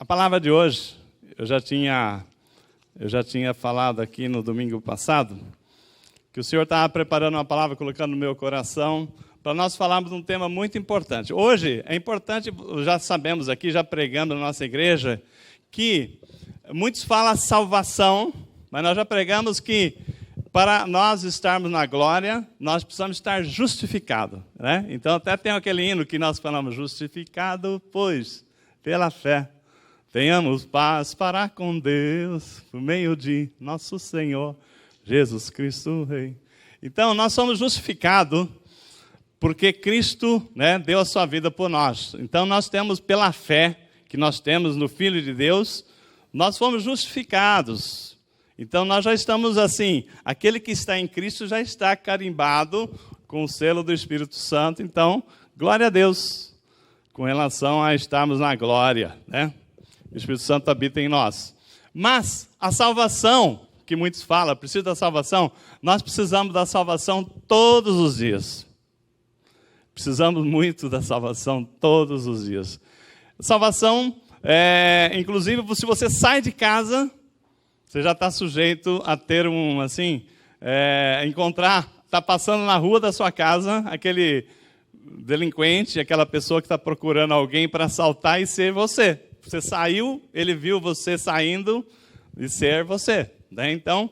A palavra de hoje, eu já tinha falado aqui no domingo passado, que o Senhor estava preparando uma palavra, colocando no meu coração, para nós falarmos de um tema muito importante. Hoje, é importante, já sabemos aqui, já pregamos na nossa igreja, que muitos falam salvação, mas nós já pregamos que para nós estarmos na glória, nós precisamos estar justificados, né? Então até tem aquele hino que nós falamos, justificado, pois, pela fé, tenhamos paz para com Deus, por meio de nosso Senhor, Jesus Cristo Rei. Então nós somos justificados, porque Cristo, né, deu a sua vida por nós. Então nós temos, pela fé que nós temos no Filho de Deus, nós fomos justificados. Então nós já estamos assim, aquele que está em Cristo já está carimbado com o selo do Espírito Santo. Então, glória a Deus, com relação a estarmos na glória, né? O Espírito Santo habita em nós. Mas a salvação, que muitos falam, precisa da salvação, nós precisamos da salvação todos os dias. Precisamos muito da salvação todos os dias. Salvação, inclusive, se você sai de casa, você já está sujeito a ter está passando na rua da sua casa, aquele delinquente, aquela pessoa que está procurando alguém para assaltar e ser você. Você saiu, ele viu você saindo e ser você, né? Então,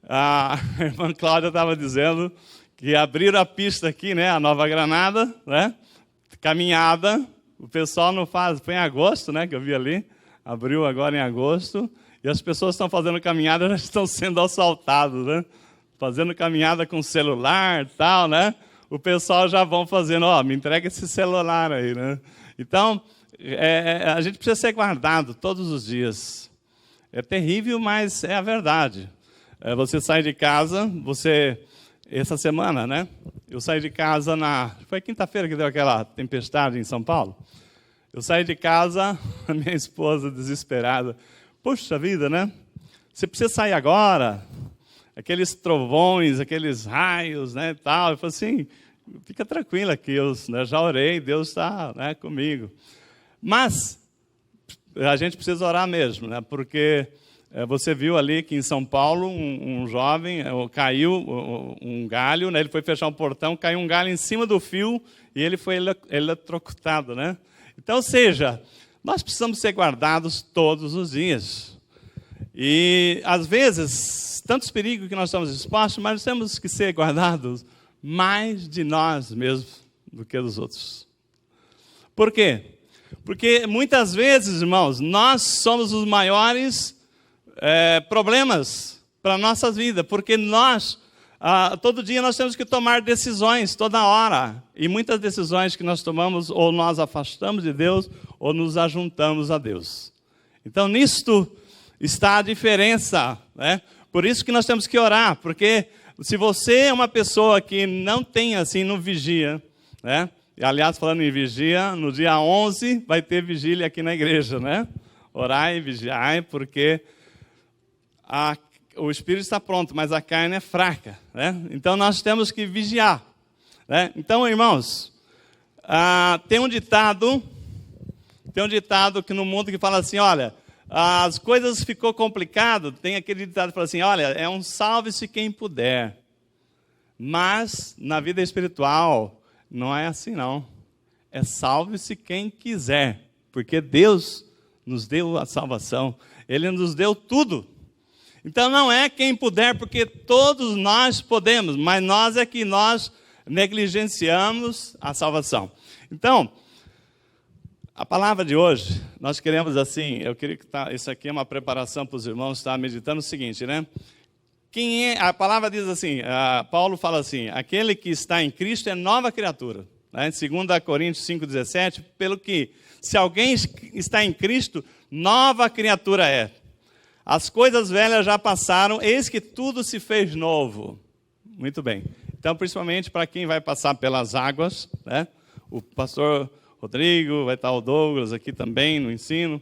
a irmã Cláudia estava dizendo que abriram a pista aqui, né? A Nova Granada, né? Caminhada, o pessoal não faz, foi em agosto, né? Que eu vi ali, abriu agora em agosto. E as pessoas estão fazendo caminhada, já estão sendo assaltados, né? Fazendo caminhada com celular e tal, né? O pessoal já vão fazendo, me entrega esse celular aí, né? Então, a gente precisa ser guardado todos os dias. É terrível, mas é a verdade. Você sai de casa, essa semana, né? Eu saí de casa foi quinta-feira que deu aquela tempestade em São Paulo. Eu saí de casa, a minha esposa desesperada, poxa vida, né? Você precisa sair agora. Aqueles trovões, aqueles raios, né, tal. Eu falei assim, fica tranquila que eu já orei, Deus está, né, comigo. Mas a gente precisa orar mesmo, né? Porque você viu ali que em São Paulo um jovem caiu um galho, né? Ele foi fechar um portão, caiu um galho em cima do fio e ele foi eletrocutado, né? Então, ou seja, nós precisamos ser guardados todos os dias. E, às vezes, tantos perigos que nós estamos expostos, mas nós temos que ser guardados mais de nós mesmos do que dos outros. Por quê? Porque, muitas vezes, irmãos, nós somos os maiores problemas para a nossa vida. Porque todo dia nós temos que tomar decisões, toda hora. E muitas decisões que nós tomamos, ou nós afastamos de Deus, ou nos ajuntamos a Deus. Então, nisto está a diferença, né? Por isso que nós temos que orar, porque se você é uma pessoa que não tem assim, não vigia, né? E, aliás, falando em vigia, no dia 11 vai ter vigília aqui na igreja, né? Orai e vigiai, porque o espírito está pronto, mas a carne é fraca, né? Então nós temos que vigiar, né? Então, irmãos, tem um ditado que no mundo que fala assim, olha, as coisas ficou complicado, tem aquele ditado que fala assim, olha, é um salve-se quem puder. Mas na vida espiritual não é assim não. É salve-se quem quiser, porque Deus nos deu a salvação, Ele nos deu tudo. Então não é quem puder, porque todos nós podemos, mas nós negligenciamos a salvação. Então, a palavra de hoje, nós queremos assim, eu queria que isso aqui é uma preparação para os irmãos estar meditando o seguinte, né? A palavra diz assim, Paulo fala assim, aquele que está em Cristo é nova criatura. Né? 2 Coríntios 5,17, pelo que, se alguém está em Cristo, nova criatura é. As coisas velhas já passaram, eis que tudo se fez novo. Muito bem. Então, principalmente para quem vai passar pelas águas, né? O pastor Rodrigo, vai estar o Douglas aqui também no ensino.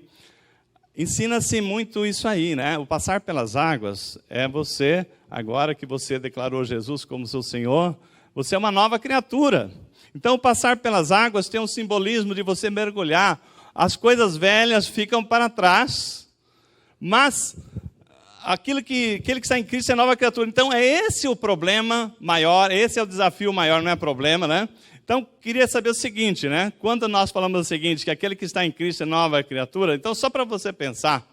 Ensina-se muito isso aí, né? O passar pelas águas é você, agora que você declarou Jesus como seu Senhor, você é uma nova criatura. Então, o passar pelas águas tem um simbolismo de você mergulhar. as coisas velhas ficam para trás, mas aquele que está em Cristo é nova criatura. Então, é esse o problema maior, esse é o desafio maior, não é problema, né? Então, queria saber o seguinte, né? Quando nós falamos o seguinte, que aquele que está em Cristo é nova criatura, então, só para você pensar,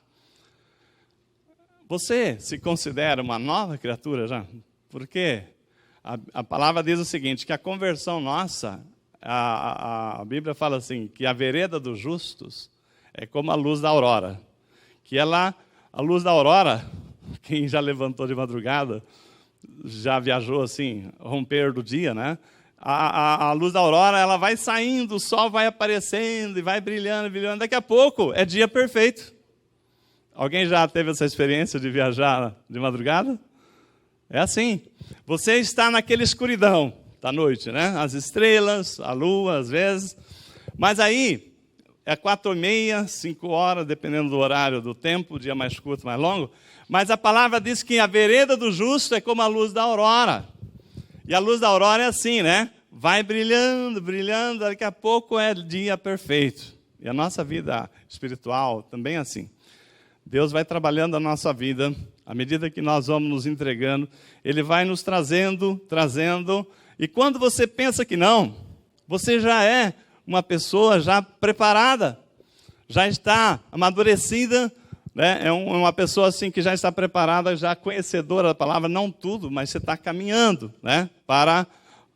você se considera uma nova criatura já? Porque a palavra diz o seguinte, que a conversão nossa, a Bíblia fala assim, que a vereda dos justos é como a luz da aurora. Que a luz da aurora, quem já levantou de madrugada, já viajou assim, romper do dia, né? A luz da aurora, ela vai saindo, o sol vai aparecendo e vai brilhando, brilhando. Daqui a pouco é dia perfeito. Alguém já teve essa experiência de viajar de madrugada? É assim. Você está naquela escuridão da noite, né? As estrelas, a lua, às vezes. Mas aí, é 4h30, 5h, dependendo do horário do tempo, dia mais curto, mais longo. Mas a palavra diz que a vereda do justo é como a luz da aurora. E a luz da aurora é assim, né? Vai brilhando, brilhando, daqui a pouco é dia perfeito. E a nossa vida espiritual também é assim. Deus vai trabalhando a nossa vida, à medida que nós vamos nos entregando, Ele vai nos trazendo, e quando você pensa que não, você já é uma pessoa já preparada, já está amadurecida, né? É uma pessoa assim que já está preparada, já conhecedora da palavra, não tudo, mas você está caminhando, né? Para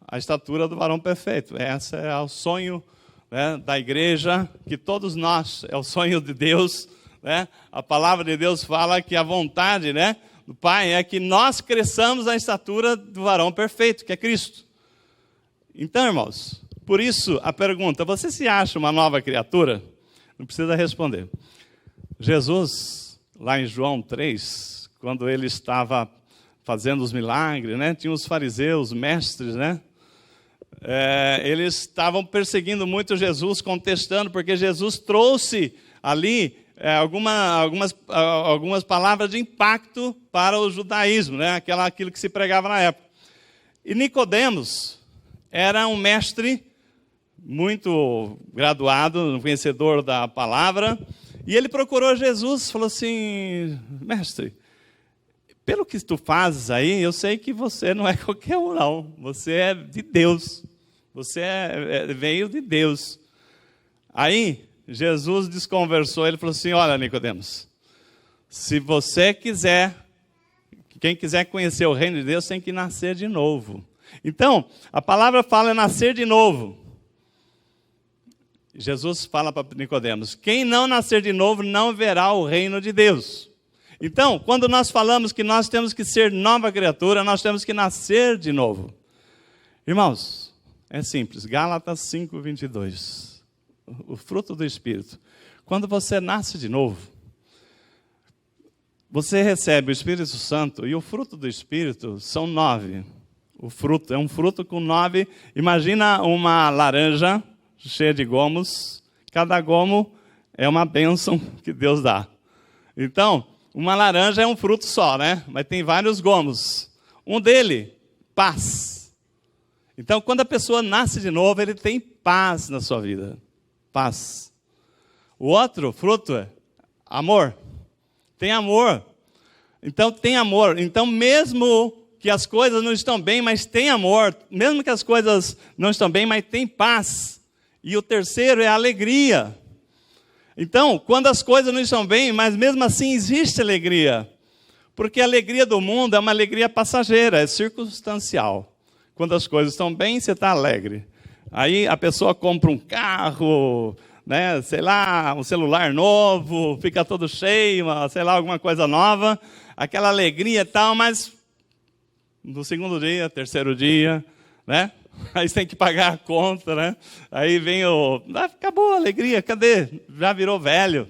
a estatura do varão perfeito. Esse é o sonho, né, da igreja, que todos nós, é o sonho de Deus, né? A palavra de Deus fala que a vontade, né, do Pai é que nós cresçamos à estatura do varão perfeito, que é Cristo. Então, irmãos, por isso a pergunta, você se acha uma nova criatura? Não precisa responder. Jesus, lá em João 3, quando ele estava fazendo os milagres, né, tinha os fariseus, mestres, né? Eles estavam perseguindo muito Jesus, contestando, porque Jesus trouxe ali algumas palavras de impacto para o judaísmo, né? Aquilo que se pregava na época. E Nicodemos era um mestre muito graduado, um conhecedor da palavra, e ele procurou Jesus, falou assim, mestre, pelo que tu fazes aí, eu sei que você não é qualquer um não, você é de Deus, você veio de Deus. Aí, Jesus desconversou, ele falou assim, olha Nicodemos, se você quiser, quem quiser conhecer o reino de Deus tem que nascer de novo. Então, a palavra fala nascer de novo. Jesus fala para Nicodemos, quem não nascer de novo não verá o reino de Deus. Então, quando nós falamos que nós temos que ser nova criatura, nós temos que nascer de novo. Irmãos, é simples, Gálatas 5:22. O fruto do Espírito. Quando você nasce de novo, você recebe o Espírito Santo e o fruto do Espírito são 9. O fruto é um fruto com 9. Imagina uma laranja cheia de gomos. Cada gomo é uma bênção que Deus dá. Então, uma laranja é um fruto só, né? Mas tem vários gomos. Um dele, paz. Então, quando a pessoa nasce de novo, ele tem paz na sua vida. Paz. O outro fruto é amor. Tem amor. Então, tem amor. Então, mesmo que as coisas não estão bem, mas tem amor. Mesmo que as coisas não estão bem, mas tem paz. E o terceiro é alegria. Então, quando as coisas não estão bem, mas mesmo assim existe alegria. Porque a alegria do mundo é uma alegria passageira, é circunstancial. Quando as coisas estão bem, você está alegre. Aí a pessoa compra um carro, né, sei lá, um celular novo, fica todo cheio, sei lá, alguma coisa nova, aquela alegria e tal, mas no segundo dia, terceiro dia, né? Aí você tem que pagar a conta, né? Aí vem acabou a alegria, cadê? Já virou velho.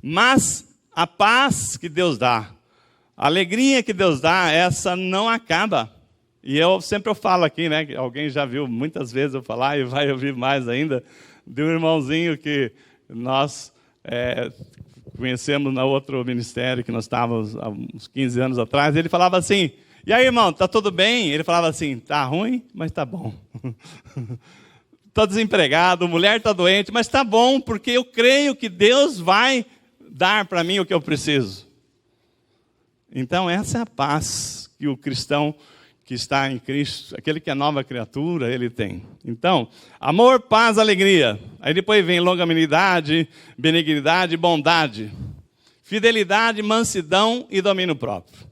Mas a paz que Deus dá, a alegria que Deus dá, essa não acaba. E eu falo aqui, né? Alguém já viu muitas vezes eu falar e vai ouvir mais ainda, de um irmãozinho que nós conhecemos no outro ministério que nós estávamos há uns 15 anos atrás. Ele falava assim, e aí, irmão, tá tudo bem? Ele falava assim, tá ruim, mas tá bom. estou desempregado, mulher está doente, mas está bom, porque eu creio que Deus vai dar para mim o que eu preciso. Então, essa é a paz que o cristão que está em Cristo, aquele que é nova criatura, ele tem. Então, amor, paz, alegria. Aí depois vem longanimidade, benignidade, bondade, fidelidade, mansidão e domínio próprio.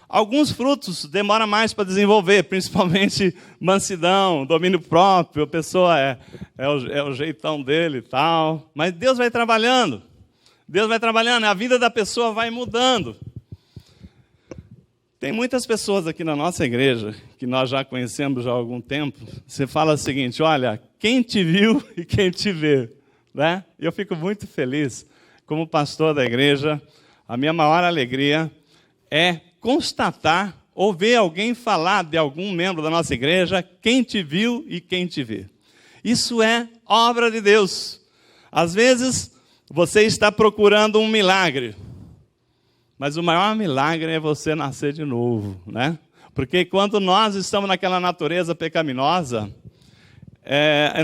Alguns frutos demoram mais para desenvolver, principalmente mansidão, domínio próprio, a pessoa é o jeitão dele e tal. Mas Deus vai trabalhando, a vida da pessoa vai mudando. Tem muitas pessoas aqui na nossa igreja, que nós já conhecemos já há algum tempo, você fala o seguinte, olha, quem te viu e quem te vê, né? Eu fico muito feliz, como pastor da igreja, a minha maior alegria é constatar ou ver alguém falar de algum membro da nossa igreja, quem te viu e quem te vê. Isso é obra de Deus. Às vezes, você está procurando um milagre, mas o maior milagre é você nascer de novo, né? Porque quando nós estamos naquela natureza pecaminosa,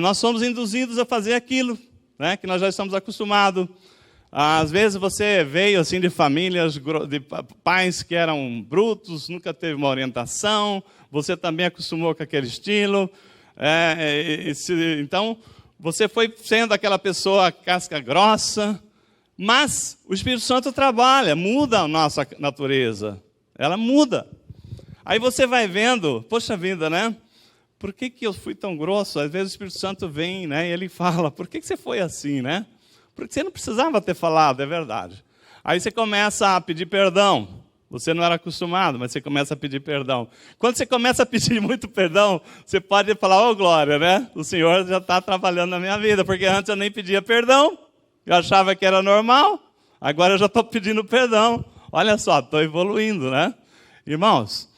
nós somos induzidos a fazer aquilo, né? Que nós já estamos acostumados. Às vezes você veio assim de famílias, de pais que eram brutos, nunca teve uma orientação, você também acostumou com aquele estilo. Então, você foi sendo aquela pessoa casca grossa, mas o Espírito Santo trabalha, muda a nossa natureza, ela muda. Aí você vai vendo, poxa vida, né? Por que eu fui tão grosso? Às vezes o Espírito Santo vem, né? E ele fala, por que você foi assim, né? Porque você não precisava ter falado, é verdade. Aí você começa a pedir perdão. Você não era acostumado, mas você começa a pedir perdão. Quando você começa a pedir muito perdão, você pode falar, glória, né? O Senhor já está trabalhando na minha vida, porque antes eu nem pedia perdão. Eu achava que era normal, agora eu já estou pedindo perdão. Olha só, estou evoluindo, né? Irmãos,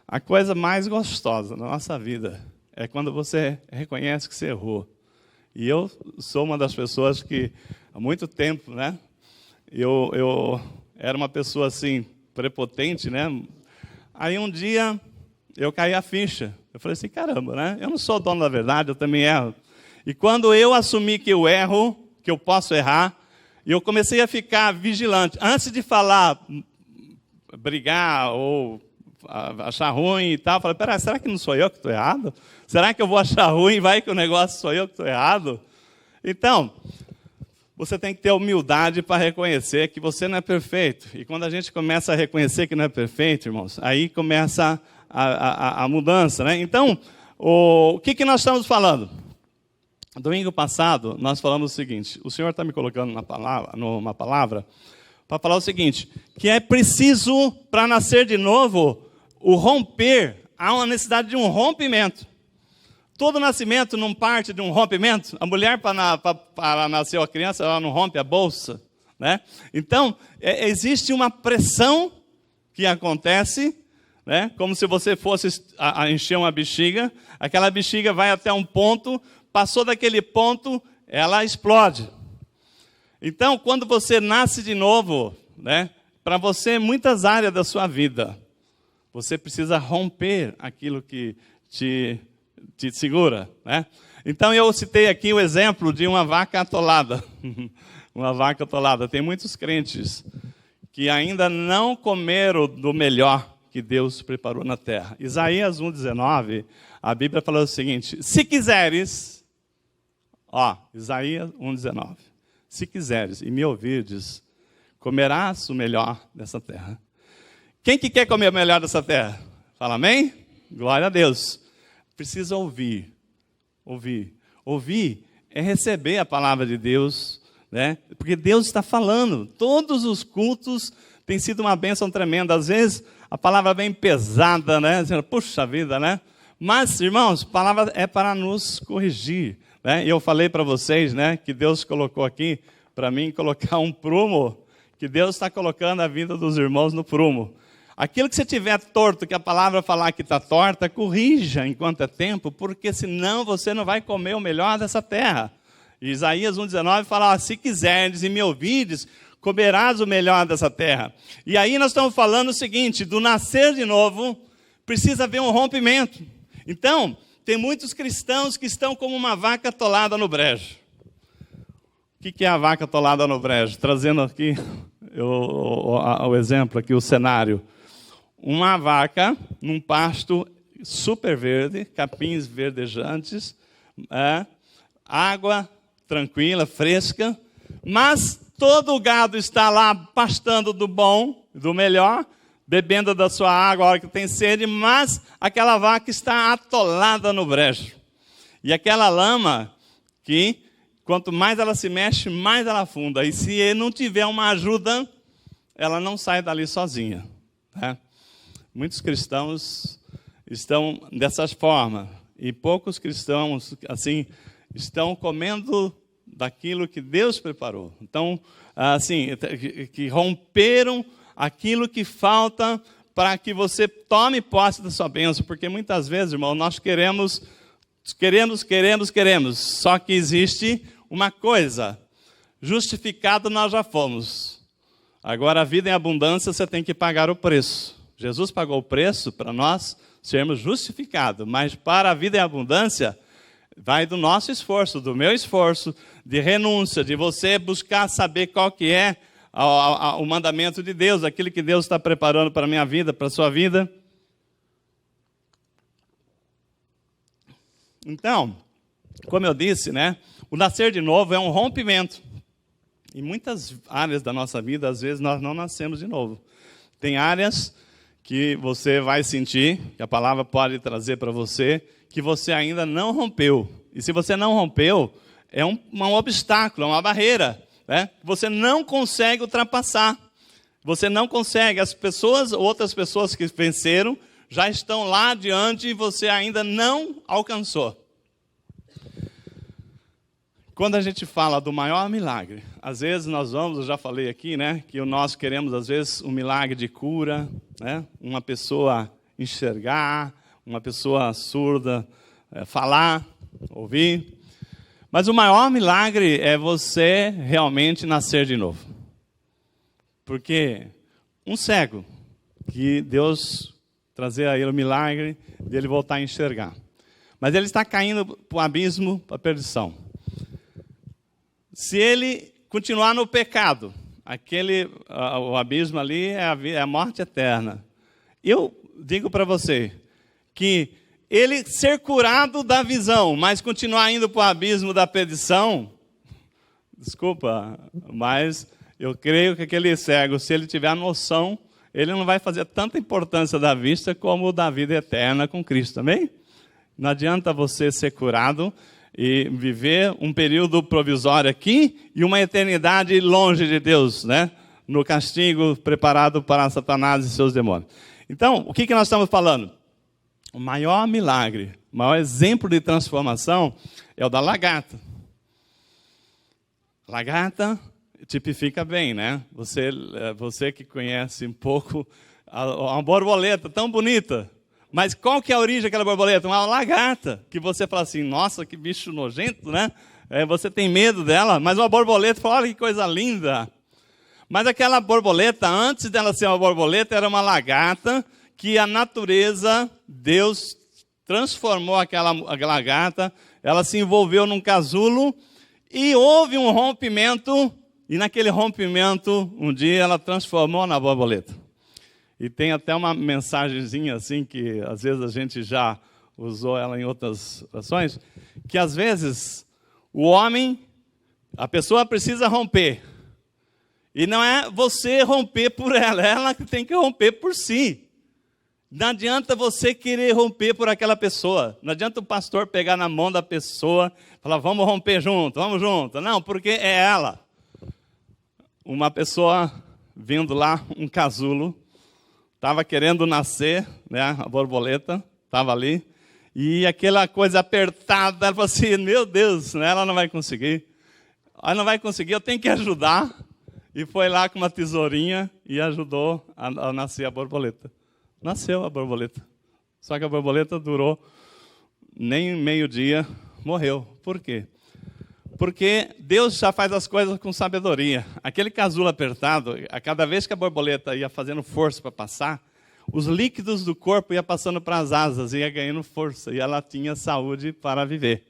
a coisa mais gostosa na nossa vida é quando você reconhece que você errou. E eu sou uma das pessoas que, há muito tempo, né? Eu era uma pessoa assim, prepotente, né? Aí um dia eu caí a ficha. Eu falei assim, caramba, né? Eu não sou dono da verdade, eu também erro. E quando eu assumi que eu erro, que eu posso errar, eu comecei a ficar vigilante. Antes de falar, brigar ou achar ruim e tal, eu falei, peraí, será que não sou eu que estou errado? Será que eu vou achar ruim e vai que o negócio sou eu que estou errado? Então, você tem que ter humildade para reconhecer que você não é perfeito. E quando a gente começa a reconhecer que não é perfeito, irmãos, aí começa a mudança, né? Então, o que nós estamos falando? Domingo passado, nós falamos o seguinte, o Senhor está me colocando numa palavra para falar o seguinte, que é preciso, para nascer de novo, o romper, há uma necessidade de um rompimento. Todo nascimento não parte de um rompimento. A mulher, para nascer a criança, ela não rompe a bolsa, né? Então, existe uma pressão que acontece, né? Como se você fosse encher uma bexiga, aquela bexiga vai até um ponto, passou daquele ponto, ela explode. Então, quando você nasce de novo, né, para você, muitas áreas da sua vida, você precisa romper aquilo que te segura, né? Então, eu citei aqui o exemplo de uma vaca atolada. Uma vaca atolada. Tem muitos crentes que ainda não comeram do melhor que Deus preparou na terra. Isaías 1,19, a Bíblia fala o seguinte, se quiseres, Isaías 1,19, se quiseres e me ouvirdes, comerás o melhor dessa terra. Quem que quer comer o melhor dessa terra? Fala amém? Glória a Deus. Precisa ouvir. Ouvir é receber a palavra de Deus, né? Porque Deus está falando. Todos os cultos têm sido uma bênção tremenda. Às vezes a palavra vem pesada, né? Dizendo, puxa vida, né? Mas, irmãos, a palavra é para nos corrigir, né? E eu falei para vocês, né, que Deus colocou aqui para mim colocar um prumo, que Deus está colocando a vida dos irmãos no prumo. Aquilo que você tiver torto, que a palavra falar que está torta, corrija enquanto é tempo, porque senão você não vai comer o melhor dessa terra. E Isaías 1,19 fala, se quiserdes e me ouvides, comerás o melhor dessa terra. E aí nós estamos falando o seguinte, do nascer de novo, precisa haver um rompimento. Então, tem muitos cristãos que estão como uma vaca atolada no brejo. O que é a vaca atolada no brejo? Trazendo aqui o exemplo, aqui o cenário. Uma vaca num pasto super verde, capins verdejantes, água tranquila, fresca, mas todo o gado está lá pastando do bom, do melhor, bebendo da sua água a hora que tem sede, mas aquela vaca está atolada no brejo. E aquela lama que, quanto mais ela se mexe, mais ela afunda. E se não tiver uma ajuda, ela não sai dali sozinha. Tá? Muitos cristãos estão dessa forma. E poucos cristãos, assim, estão comendo daquilo que Deus preparou. Então, assim, que romperam aquilo que falta para que você tome posse da sua bênção. Porque muitas vezes, irmão, nós queremos. Só que existe uma coisa: justificado nós já fomos. Agora, a vida em abundância, você tem que pagar o preço. Jesus pagou o preço para nós sermos justificados. Mas para a vida em abundância, vai do nosso esforço, do meu esforço, de renúncia, de você buscar saber qual que é o mandamento de Deus, aquilo que Deus está preparando para a minha vida, para a sua vida. Então, como eu disse, né, o nascer de novo é um rompimento. Em muitas áreas da nossa vida, às vezes, nós não nascemos de novo. Tem áreas que você vai sentir, que a palavra pode trazer para você, que você ainda não rompeu. E se você não rompeu, é um obstáculo, é uma barreira, né? Você não consegue ultrapassar. Você não consegue. As pessoas, outras pessoas que venceram, já estão lá adiante e você ainda não alcançou. Quando a gente fala do maior milagre, às vezes nós vamos, eu já falei aqui, né, que nós queremos, às vezes, um milagre de cura, né, uma pessoa enxergar, uma pessoa surda falar, ouvir. Mas o maior milagre é você realmente nascer de novo. Porque um cego, que Deus trazer a ele o milagre dele voltar a enxergar. Mas ele está caindo para o abismo, para a perdição. Se ele continuar no pecado, o abismo ali é a morte eterna. Eu digo para você que ele ser curado da visão, mas continuar indo para o abismo da perdição, desculpa, mas eu creio que aquele cego, se ele tiver a noção, ele não vai fazer tanta importância da vista como da vida eterna com Cristo, amém? Não adianta você ser curado e viver um período provisório aqui e uma eternidade longe de Deus, né? No castigo preparado para Satanás e seus demônios. Então, o que nós estamos falando? O maior milagre, o maior exemplo de transformação é o da lagarta. Lagarta tipifica bem, né? Você que conhece um pouco uma borboleta tão bonita. Mas qual que é a origem daquela borboleta? Uma lagarta, que você fala assim, nossa, que bicho nojento, né? Você tem medo dela, mas uma borboleta, fala, olha que coisa linda. Mas aquela borboleta, antes dela ser uma borboleta, era uma lagarta, que a natureza, Deus transformou aquela lagarta, ela se envolveu num casulo, e houve um rompimento, e naquele rompimento, um dia ela transformou na borboleta. E tem até uma mensagenzinha assim, que às vezes a gente já usou ela em outras ações, que às vezes o homem, a pessoa precisa romper. E não é você romper por ela, é ela que tem que romper por si. Não adianta você querer romper por aquela pessoa. Não adianta o pastor pegar na mão da pessoa e falar, vamos romper junto, vamos junto. Não, porque é ela. Uma pessoa vindo lá, um casulo, estava querendo nascer, né, a borboleta estava ali, e aquela coisa apertada, ela falou assim, meu Deus, né, ela não vai conseguir. Ela não vai conseguir, eu tenho que ajudar. E foi lá com uma tesourinha e ajudou a nascer a borboleta. Nasceu a borboleta. Só que a borboleta durou nem meio-dia, morreu. Por quê? Porque Deus já faz as coisas com sabedoria. Aquele casulo apertado, a cada vez que a borboleta ia fazendo força para passar, os líquidos do corpo iam passando para as asas, ia ganhando força, e ela tinha saúde para viver.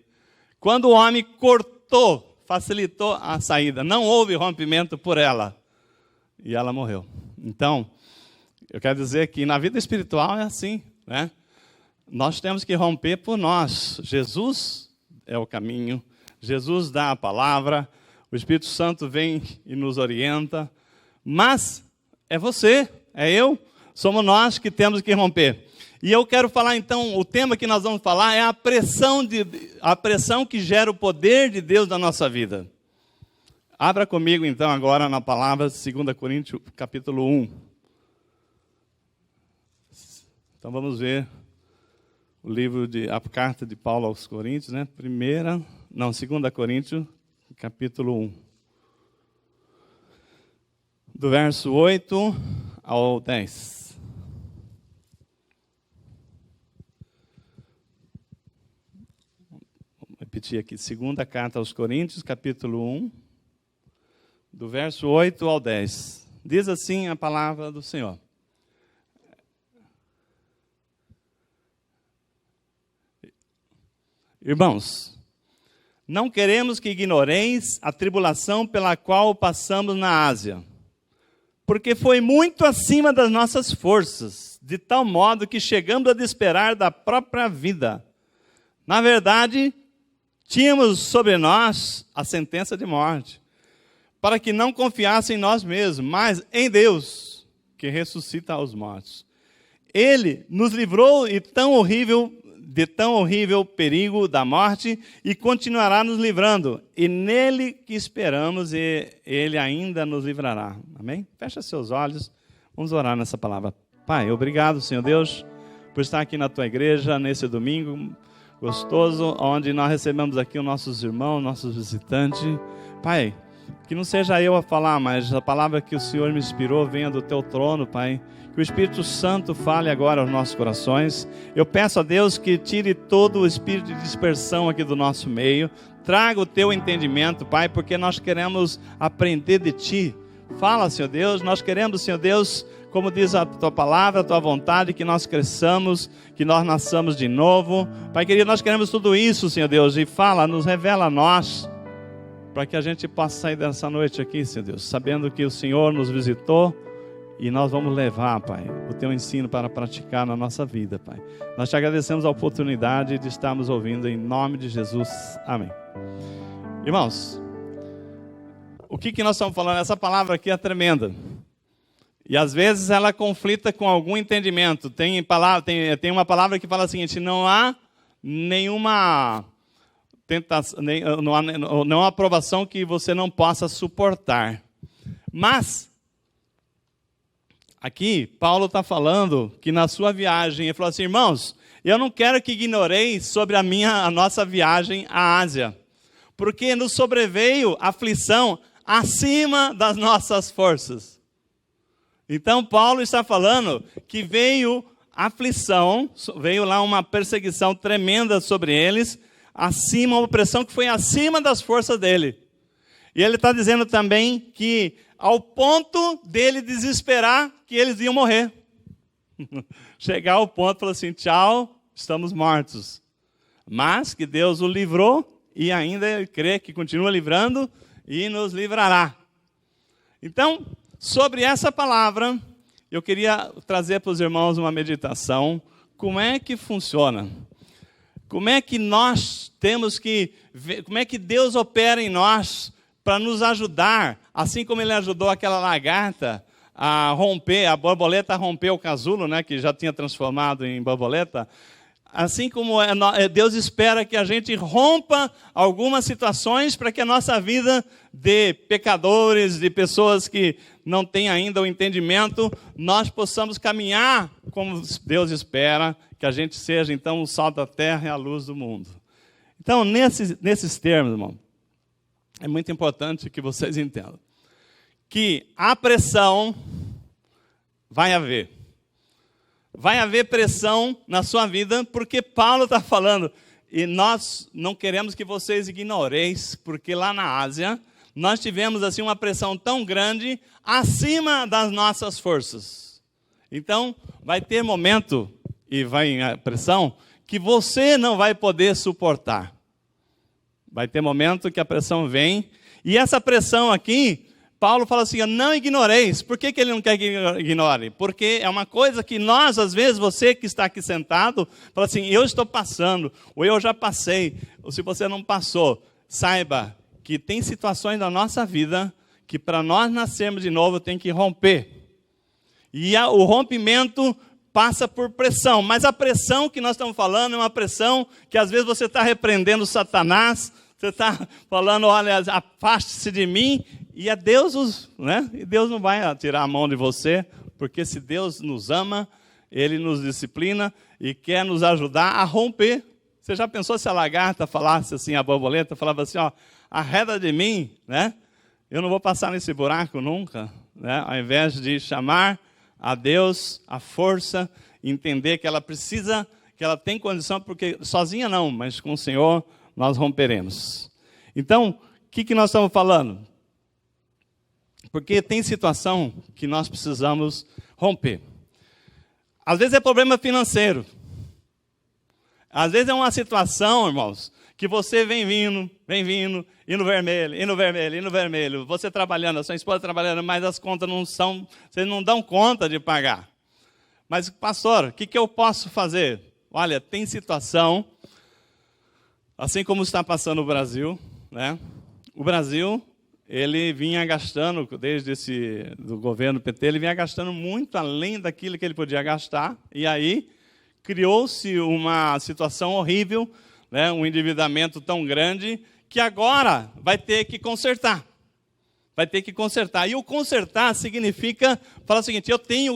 Quando o homem cortou, facilitou a saída, não houve rompimento por ela, e ela morreu. Então, eu quero dizer que na vida espiritual é assim, né? Nós temos que romper por nós. Jesus é o caminho, Jesus dá a palavra, o Espírito Santo vem e nos orienta, mas é você, é eu, somos nós que temos que romper. E eu quero falar então, o tema que nós vamos falar é a pressão que gera o poder de Deus na nossa vida. Abra comigo então agora na palavra 2 Coríntios capítulo 1. Então vamos ver o livro a carta de Paulo aos Coríntios, né? 2 Coríntios, capítulo 1. Do verso 8 ao 10. Vou repetir aqui. 2ª carta aos Coríntios, capítulo 1, do verso 8 ao 10. Diz assim a palavra do Senhor. Irmãos, não queremos que ignoreis a tribulação pela qual passamos na Ásia, porque foi muito acima das nossas forças, de tal modo que chegamos a desesperar da própria vida. Na verdade, tínhamos sobre nós a sentença de morte, para que não confiassem em nós mesmos, mas em Deus, que ressuscita os mortos. Ele nos livrou de tão horrível perigo da morte e continuará nos livrando. E nele que esperamos, e ele ainda nos livrará. Amém? Fecha seus olhos, vamos orar nessa palavra. Pai, obrigado, Senhor Deus, por estar aqui na tua igreja, nesse domingo gostoso, onde nós recebemos aqui os nossos irmãos, nossos visitantes. Pai, que não seja eu a falar, mas a palavra que o Senhor me inspirou venha do teu trono, Pai. Que o Espírito Santo fale agora aos nossos corações. Eu peço a Deus que tire todo o espírito de dispersão aqui do nosso meio. Traga o teu entendimento, Pai, porque nós queremos aprender de Ti. Fala, Senhor Deus, nós queremos, Senhor Deus, como diz a Tua palavra, a Tua vontade, que nós cresçamos, que nós nasçamos de novo. Pai querido, nós queremos tudo isso, Senhor Deus, e fala, nos revela a nós, para que a gente possa sair dessa noite aqui, Senhor Deus, sabendo que o Senhor nos visitou, e nós vamos levar, Pai, o Teu ensino para praticar na nossa vida, Pai. Nós Te agradecemos a oportunidade de estarmos ouvindo em nome de Jesus. Amém. Irmãos, o que nós estamos falando? Essa palavra aqui é tremenda. E às vezes ela conflita com algum entendimento. Tem uma palavra que fala o seguinte: não há nenhuma tentação, não há aprovação que você não possa suportar. Mas aqui, Paulo está falando que na sua viagem, ele falou assim: irmãos, eu não quero que ignoreis sobre a nossa viagem à Ásia, porque nos sobreveio aflição acima das nossas forças. Então, Paulo está falando que veio aflição, veio lá uma perseguição tremenda sobre eles, acima, uma opressão que foi acima das forças dele. E ele está dizendo também que ao ponto dele desesperar que eles iam morrer. Chegar ao ponto e falar assim: tchau, estamos mortos. Mas que Deus o livrou e ainda ele crê que continua livrando e nos livrará. Então, sobre essa palavra, eu queria trazer para os irmãos uma meditação. Como é que funciona? Como é que nós temos que ver, como é que Deus opera em nós para nos ajudar, assim como Ele ajudou aquela lagarta a romper, a borboleta a romper o casulo, né, que já tinha transformado em borboleta. Assim como Deus espera que a gente rompa algumas situações para que a nossa vida de pecadores, de pessoas que não têm ainda o entendimento, nós possamos caminhar como Deus espera, que a gente seja então o sal da terra e a luz do mundo. Então, nesses termos, irmão, é muito importante que vocês entendam que a pressão vai haver. Vai haver pressão na sua vida, porque Paulo está falando, e nós não queremos que vocês ignoreis, porque lá na Ásia, nós tivemos assim uma pressão tão grande, acima das nossas forças. Então, vai ter momento, e vai a pressão, que você não vai poder suportar. Vai ter momento que a pressão vem, e essa pressão aqui, Paulo fala assim, não ignoreis. Por que ele não quer que ignore? Porque é uma coisa que nós, às vezes, você que está aqui sentado, fala assim, eu estou passando, ou eu já passei, ou se você não passou, saiba que tem situações na nossa vida que para nós nascermos de novo tem que romper. E o rompimento passa por pressão, mas a pressão que nós estamos falando é uma pressão que às vezes você está repreendendo Satanás, você está falando, olha, afaste-se de mim, e é Deus, né? E Deus não vai tirar a mão de você, porque se Deus nos ama, Ele nos disciplina e quer nos ajudar a romper. Você já pensou se a lagarta falasse assim, a borboleta falava assim, ó, arreda de mim, né? Eu não vou passar nesse buraco nunca, né? Ao invés de chamar a Deus, a força, entender que ela precisa, que ela tem condição, porque sozinha não, mas com o Senhor nós romperemos. Então, o que nós estamos falando? Porque tem situação que nós precisamos romper. Às vezes é problema financeiro. Às vezes é uma situação, irmãos, que você vem vindo, e no vermelho, e no vermelho, e no vermelho. Você trabalhando, a sua esposa trabalhando, mas as contas não são, vocês não dão conta de pagar. Mas, pastor, o que eu posso fazer? Olha, tem situação, assim como está passando o Brasil, né? O Brasil, ele vinha gastando, desde do governo PT, ele vinha gastando muito além daquilo que ele podia gastar, e aí criou-se uma situação horrível, né, um endividamento tão grande, que agora vai ter que consertar. Vai ter que consertar. E o consertar significa, fala o seguinte,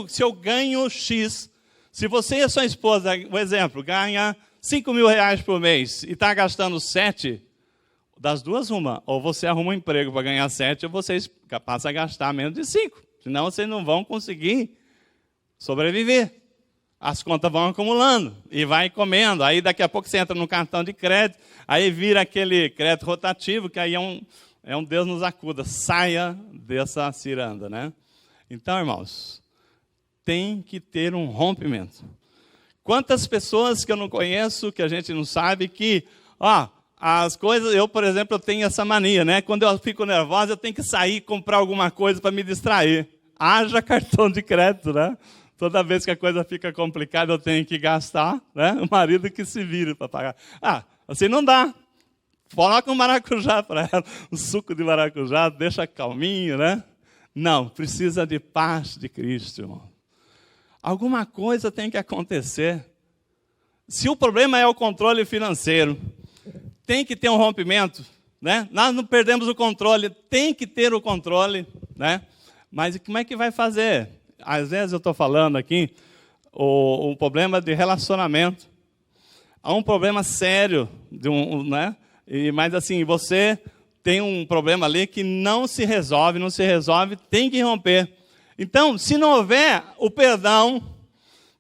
se eu ganho X, se você e a sua esposa, um exemplo, ganha R$5.000 por mês e está gastando 7, das duas uma, ou você arruma um emprego para ganhar 7, ou vocês passam a gastar menos de 5. Senão vocês não vão conseguir sobreviver. As contas vão acumulando e vai comendo. Aí daqui a pouco você entra no cartão de crédito, aí vira aquele crédito rotativo, que aí é um Deus nos acuda. Saia dessa ciranda, né? Então, irmãos, tem que ter um rompimento. Quantas pessoas que eu não conheço, que a gente não sabe, que, as coisas, eu, por exemplo, eu tenho essa mania, né? Quando eu fico nervosa, eu tenho que sair e comprar alguma coisa para me distrair. Haja cartão de crédito, né? Toda vez que a coisa fica complicada, eu tenho que gastar, né? O marido que se vira para pagar. Assim não dá. Coloca um maracujá para ela, um suco de maracujá, deixa calminho, né? Não, precisa de paz de Cristo, irmão. Alguma coisa tem que acontecer. Se o problema é o controle financeiro, tem que ter um rompimento, né? Nós não perdemos o controle, tem que ter o controle, né? Mas como é que vai fazer? Às vezes eu estou falando aqui um problema de relacionamento. Há um problema sério, né? Mas assim, você tem um problema ali que não se resolve, tem que romper. Então, se não houver o perdão,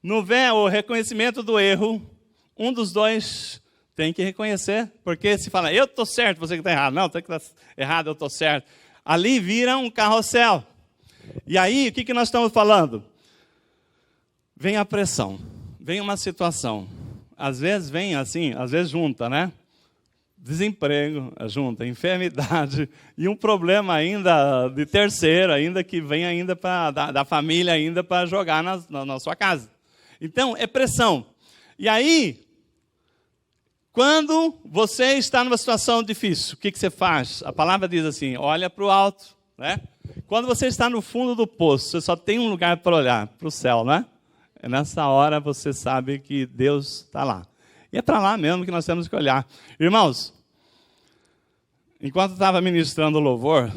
não houver o reconhecimento do erro, um dos dois tem que reconhecer. Porque se fala, eu estou certo, você que está errado. Não, você que está errado, eu estou certo. Ali vira um carrossel. E aí, o que nós estamos falando? Vem a pressão, vem uma situação. Às vezes vem assim, às vezes junta, né? Desemprego, junta, enfermidade, e um problema ainda de terceiro, ainda que vem ainda da família ainda para jogar na sua casa. Então, é pressão. E aí, quando você está numa situação difícil, o que você faz? A palavra diz assim, olha para o alto, né? Quando você está no fundo do poço, você só tem um lugar para olhar, para o céu, né? É nessa hora você sabe que Deus está lá. E é para lá mesmo que nós temos que olhar. Irmãos, enquanto eu estava ministrando o louvor,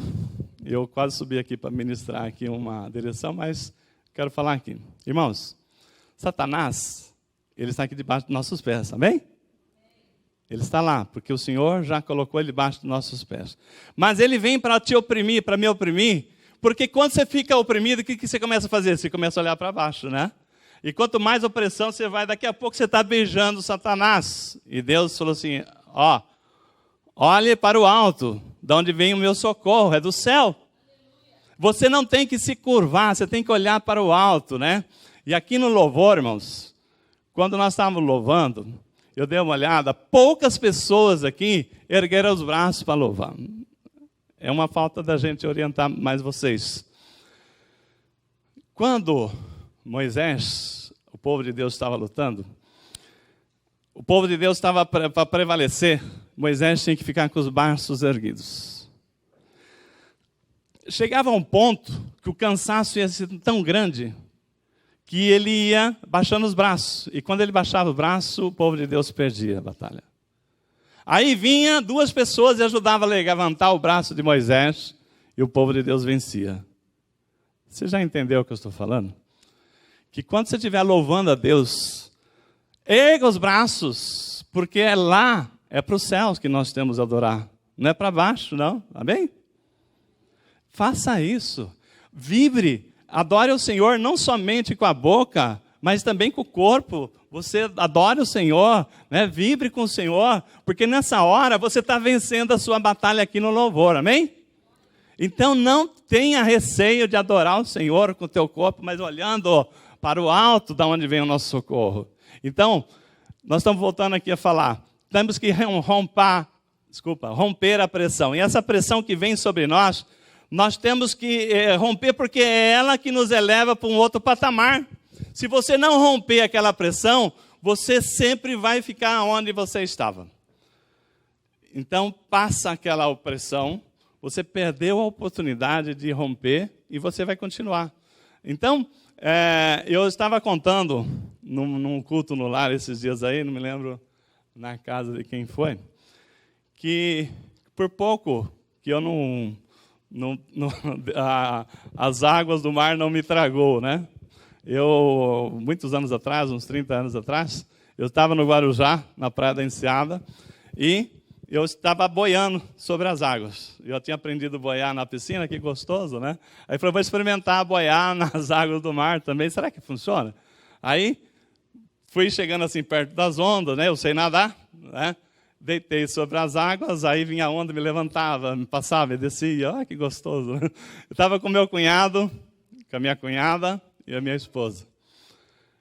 eu quase subi aqui para ministrar aqui uma direção, mas quero falar aqui. Irmãos, Satanás, ele está aqui debaixo dos nossos pés, amém? Ele está lá, porque o Senhor já colocou ele debaixo dos nossos pés. Mas ele vem para te oprimir, para me oprimir, porque quando você fica oprimido, o que você começa a fazer? Você começa a olhar para baixo, né? E quanto mais opressão você vai, daqui a pouco você está beijando Satanás. E Deus falou assim, olhe para o alto, de onde vem o meu socorro, é do céu. Você não tem que se curvar, você tem que olhar para o alto, né? E aqui no louvor, irmãos, quando nós estávamos louvando, eu dei uma olhada, poucas pessoas aqui ergueram os braços para louvar. É uma falta da gente orientar mais vocês. Quando Moisés, o povo de Deus estava lutando, o povo de Deus estava para prevalecer, Moisés tinha que ficar com os braços erguidos. Chegava um ponto que o cansaço ia ser tão grande que ele ia baixando os braços. E quando ele baixava o braço, o povo de Deus perdia a batalha. Aí vinha 2 pessoas e ajudavam a levantar o braço de Moisés e o povo de Deus vencia. Você já entendeu o que eu estou falando? Que quando você estiver louvando a Deus, erga os braços, porque é lá, é para os céus que nós temos a adorar. Não é para baixo, não. Amém? Faça isso. Vibre. Adore o Senhor não somente com a boca, mas também com o corpo. Você adore o Senhor, né? Vibre com o Senhor, porque nessa hora você está vencendo a sua batalha aqui no louvor, amém? Então não tenha receio de adorar o Senhor com o teu corpo, mas olhando para o alto, da onde vem o nosso socorro. Então, nós estamos voltando aqui a falar, temos que romper a pressão. E essa pressão que vem sobre nós temos que romper, porque é ela que nos eleva para um outro patamar. Se você não romper aquela pressão, você sempre vai ficar onde você estava. Então, passa aquela opressão, você perdeu a oportunidade de romper e você vai continuar. Então, eu estava contando num culto no lar esses dias aí, não me lembro na casa de quem foi, que por pouco que eu as águas do mar não me tragou, né? Muitos anos atrás, uns 30 anos atrás, eu estava no Guarujá, na Praia da Enseada, e eu estava boiando sobre as águas. Eu tinha aprendido a boiar na piscina, que gostoso, né? Aí falei, vou experimentar boiar nas águas do mar também, será que funciona? Aí, fui chegando assim perto das ondas, né? Eu sei nadar, né? Deitei sobre as águas, aí vinha a onda, me levantava, me passava e descia. Olha que gostoso. Eu estava com meu cunhado, com a minha cunhada e a minha esposa.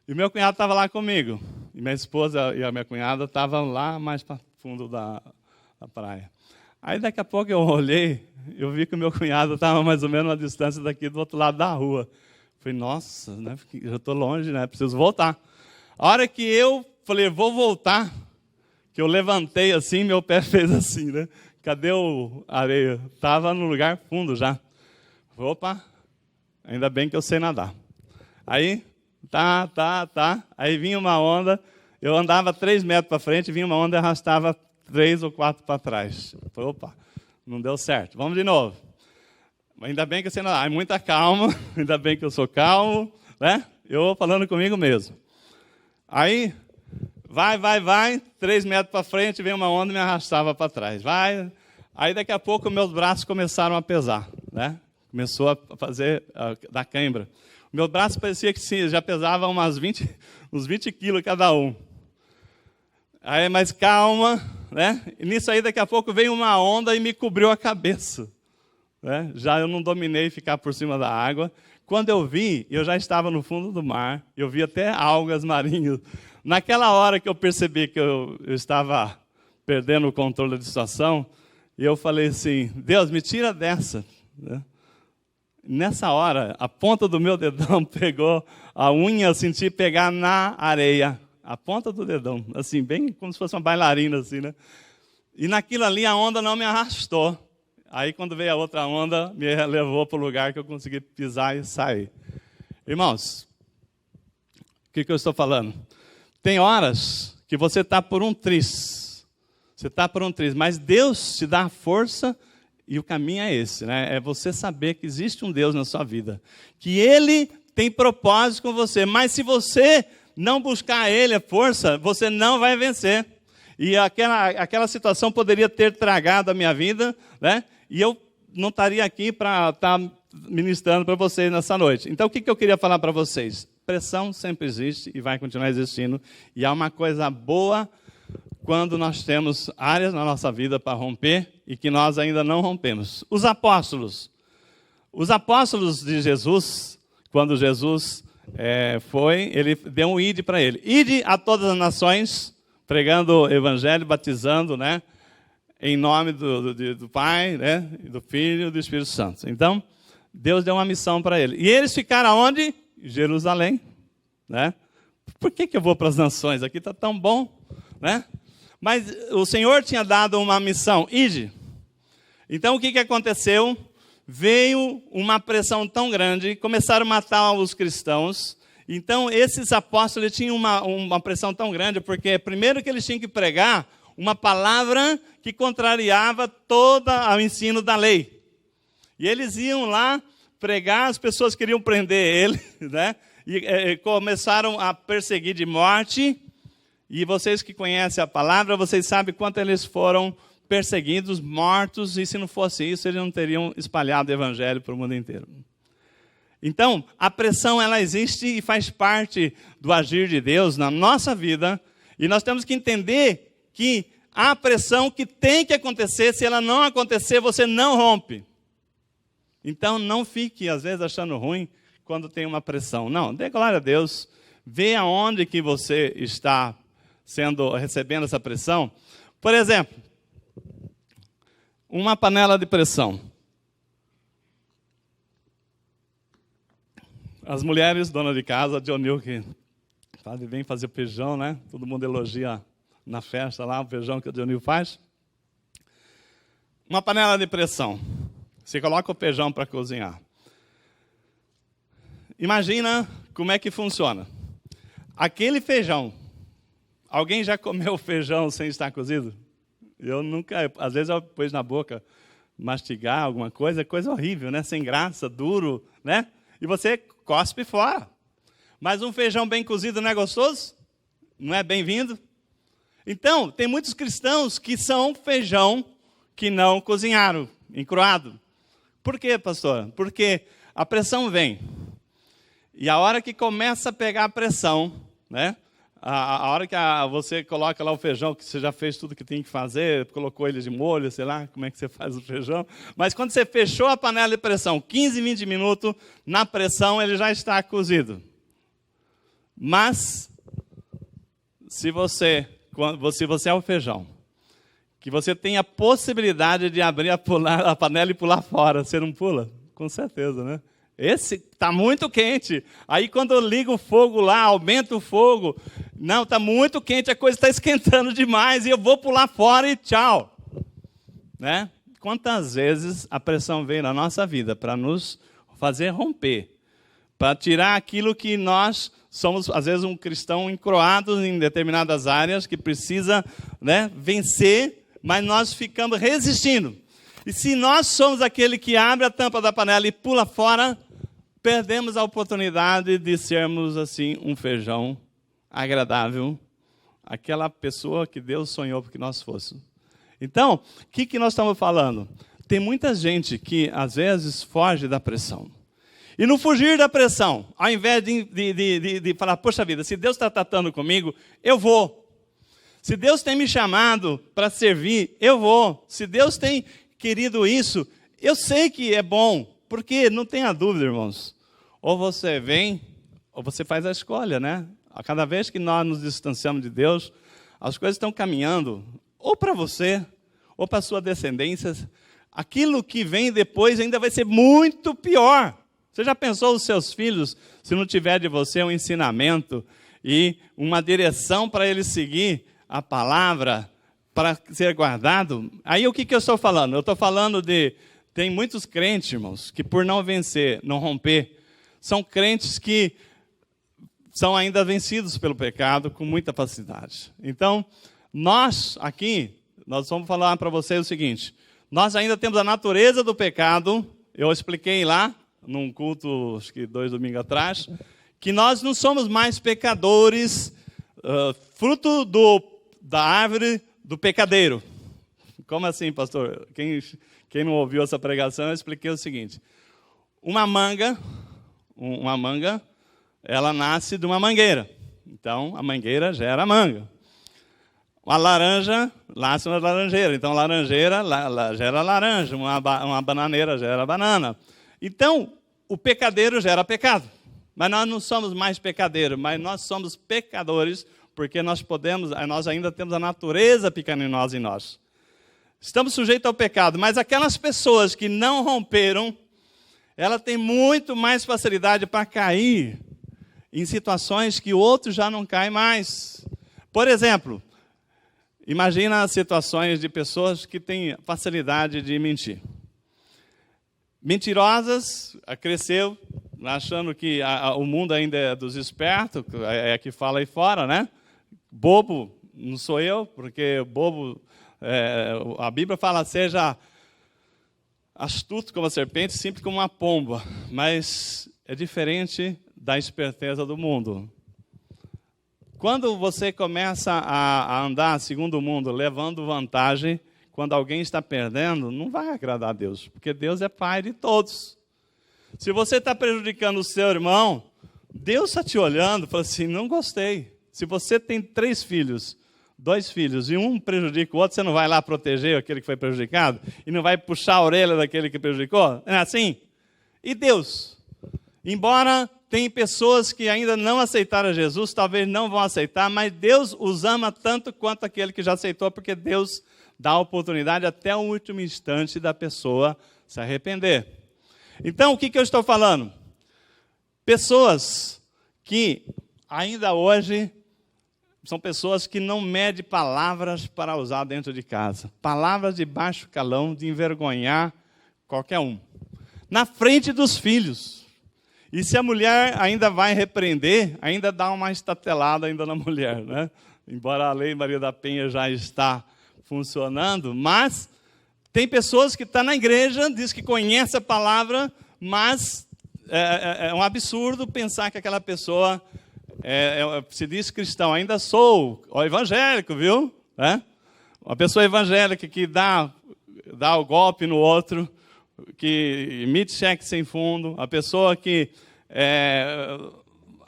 E o meu cunhado estava lá comigo. E minha esposa e a minha cunhada estavam lá mais para o fundo da praia. Aí daqui a pouco eu olhei, eu vi que o meu cunhado estava mais ou menos uma distância daqui do outro lado da rua. Falei, nossa, né? Eu estou longe, né? Preciso voltar. A hora que eu falei, vou voltar, que eu levantei assim, meu pé fez assim, né? Cadê a areia? Estava no lugar fundo já. Opa, ainda bem que eu sei nadar. Aí, Aí vinha uma onda, eu andava 3 metros para frente, vinha uma onda e arrastava 3 ou 4 para trás. Falei, opa, não deu certo. Vamos de novo. Ainda bem que eu sei nadar. Aí, muita calma, ainda bem que eu sou calmo, né? Eu falando comigo mesmo. Aí, vai, 3 metros para frente, vem uma onda e me arrastava para trás. Vai. Aí daqui a pouco meus braços começaram a pesar, né? Começou a dar cãibra. Meu braço parecia que sim, já pesava uns 20 quilos cada um. Aí, mas calma, né? E nisso aí daqui a pouco veio uma onda e me cobriu a cabeça. Né? Já eu não dominei ficar por cima da água. Quando eu vi, eu já estava no fundo do mar, eu vi até algas marinhas. Naquela hora que eu percebi que eu estava perdendo o controle da situação, eu falei assim, Deus, me tira dessa. Nessa hora, a ponta do meu dedão pegou a unha, eu senti pegar na areia. A ponta do dedão, assim, bem como se fosse uma bailarina, assim, né? E naquilo ali a onda não me arrastou. Aí quando veio a outra onda, me levou para o lugar que eu consegui pisar e sair. Irmãos, o que eu estou falando? Tem horas que você está por um triz. Você está por um triz, mas Deus te dá a força e o caminho é esse, né? É você saber que existe um Deus na sua vida. Que Ele tem propósito com você. Mas se você não buscar Ele, a força, você não vai vencer. E aquela situação poderia ter tragado a minha vida, né? E eu não estaria aqui para estar ministrando para vocês nessa noite. Então, o que eu queria falar para vocês? Pressão sempre existe e vai continuar existindo. E há uma coisa boa quando nós temos áreas na nossa vida para romper e que nós ainda não rompemos. Os apóstolos de Jesus, quando Jesus ele deu um ide para ele. Ide a todas as nações, pregando o evangelho, batizando, né? Em nome do Pai, né? Do Filho e do Espírito Santo. Então, Deus deu uma missão para ele. E eles ficaram aonde? Jerusalém, né? Por que eu vou para as nações? Aqui está tão bom, né? Mas o Senhor tinha dado uma missão, ide. Então, o que aconteceu? Veio uma pressão tão grande, começaram a matar os cristãos. Então, esses apóstolos tinham uma pressão tão grande, porque primeiro que eles tinham que pregar uma palavra que contrariava todo o ensino da lei. E eles iam lá pregar, as pessoas queriam prender ele, né? E começaram a perseguir de morte. E vocês que conhecem a palavra, vocês sabem quanto eles foram perseguidos, mortos, e se não fosse isso, eles não teriam espalhado o evangelho para o mundo inteiro. Então, a pressão, ela existe e faz parte do agir de Deus na nossa vida, e nós temos que entender que há pressão que tem que acontecer, se ela não acontecer, você não rompe. Então, não fique, às vezes, achando ruim quando tem uma pressão. Não, dê glória a Deus, vê aonde que você está recebendo essa pressão. Por exemplo, uma panela de pressão. As mulheres, dona de casa, Dionil, que vem fazer feijão, né? Todo mundo elogia na festa lá, o feijão que o Dionil faz. Uma panela de pressão. Você coloca o feijão para cozinhar. Imagina como é que funciona. Aquele feijão, alguém já comeu feijão sem estar cozido? Eu nunca, às vezes eu pus na boca, mastigar alguma coisa, é coisa horrível, né? Sem graça, duro, né? E você cospe fora. Mas um feijão bem cozido não é gostoso? Não é bem-vindo? Então, tem muitos cristãos que são feijão que não cozinharam, encruado. Por quê, pastor? Porque a pressão vem. E a hora que começa a pegar a pressão, né? A hora que você coloca lá o feijão, que você já fez tudo que tem que fazer, colocou ele de molho, sei lá, como é que você faz o feijão. Mas quando você fechou a panela de pressão, 15, 20 minutos, na pressão ele já está cozido. Mas, se você é o feijão, que você tem a possibilidade de abrir a panela e pular fora, você não pula? Com certeza, né? Esse está muito quente. Aí quando eu ligo o fogo lá, aumento o fogo. Não, está muito quente, a coisa está esquentando demais e eu vou pular fora e tchau. Né? Quantas vezes a pressão vem na nossa vida para nos fazer romper, para tirar aquilo que nós somos, às vezes, um cristão encroado em determinadas áreas, que precisa, né, vencer, mas nós ficamos resistindo. E se nós somos aquele que abre a tampa da panela e pula fora, perdemos a oportunidade de sermos, assim, um feijão agradável, aquela pessoa que Deus sonhou para que nós fôssemos. Então, o que nós estamos falando? Tem muita gente que, às vezes, foge da pressão. E no fugir da pressão, ao invés de falar, poxa vida, se Deus está tratando comigo, eu vou. Se Deus tem me chamado para servir, eu vou. Se Deus tem querido isso, eu sei que é bom. Porque não tenha dúvida, irmãos. Ou você vem, ou você faz a escolha, né? A cada vez que nós nos distanciamos de Deus, as coisas estão caminhando, ou para você, ou para a sua descendência. Aquilo que vem depois ainda vai ser muito pior. Você já pensou os seus filhos, se não tiver de você um ensinamento e uma direção para eles seguir a palavra, para ser guardado? Aí o que eu estou falando? Eu estou falando tem muitos crentes, irmãos, que por não vencer, não romper, são crentes que são ainda vencidos pelo pecado com muita facilidade. Então, nós vamos falar para vocês o seguinte, nós ainda temos a natureza do pecado, eu expliquei lá, num culto, acho que 2 domingos atrás, que nós não somos mais pecadores, fruto da árvore do pecadeiro. Como assim, pastor? Quem não ouviu essa pregação, eu expliquei o seguinte. Uma manga, ela nasce de uma mangueira. Então, a mangueira gera manga. Uma laranja nasce uma laranjeira. Então, a laranjeira gera laranja. Uma bananeira gera banana. Então, o pecadeiro gera pecado. Mas nós não somos mais pecadeiros, mas nós somos pecadores porque nós ainda temos a natureza pecaminosa em nós. Estamos sujeitos ao pecado, mas aquelas pessoas que não romperam, ela tem muito mais facilidade para cair em situações que outros já não caem mais. Por exemplo, imagina situações de pessoas que têm facilidade de mentir. Mentirosas, cresceu achando que o mundo ainda é dos espertos, é que fala aí fora, né? Bobo não sou eu, porque bobo, a Bíblia fala, seja astuto como a serpente, simples como uma pomba, mas é diferente da esperteza do mundo. Quando você começa a andar segundo o mundo, levando vantagem, quando alguém está perdendo, não vai agradar a Deus, porque Deus é Pai de todos. Se você está prejudicando o seu irmão, Deus está te olhando e fala assim, não gostei. Se você tem 3 filhos, 2 filhos, e um prejudica o outro, você não vai lá proteger aquele que foi prejudicado? E não vai puxar a orelha daquele que prejudicou? Não é assim? E Deus? Embora tem pessoas que ainda não aceitaram Jesus, talvez não vão aceitar, mas Deus os ama tanto quanto aquele que já aceitou, porque Deus dá a oportunidade até o último instante da pessoa se arrepender. Então, o que eu estou falando? Pessoas que ainda hoje são pessoas que não medem palavras para usar dentro de casa. Palavras de baixo calão, de envergonhar qualquer um. Na frente dos filhos. E se a mulher ainda vai repreender, ainda dá uma estatelada ainda na mulher, né? Embora a lei Maria da Penha já está funcionando, mas tem pessoas que estão na igreja, diz que conhece a palavra, mas é um absurdo pensar que aquela pessoa se diz cristão. Ainda sou evangélico, viu? Uma pessoa evangélica que dá o golpe no outro, que emite cheque sem fundo, a pessoa que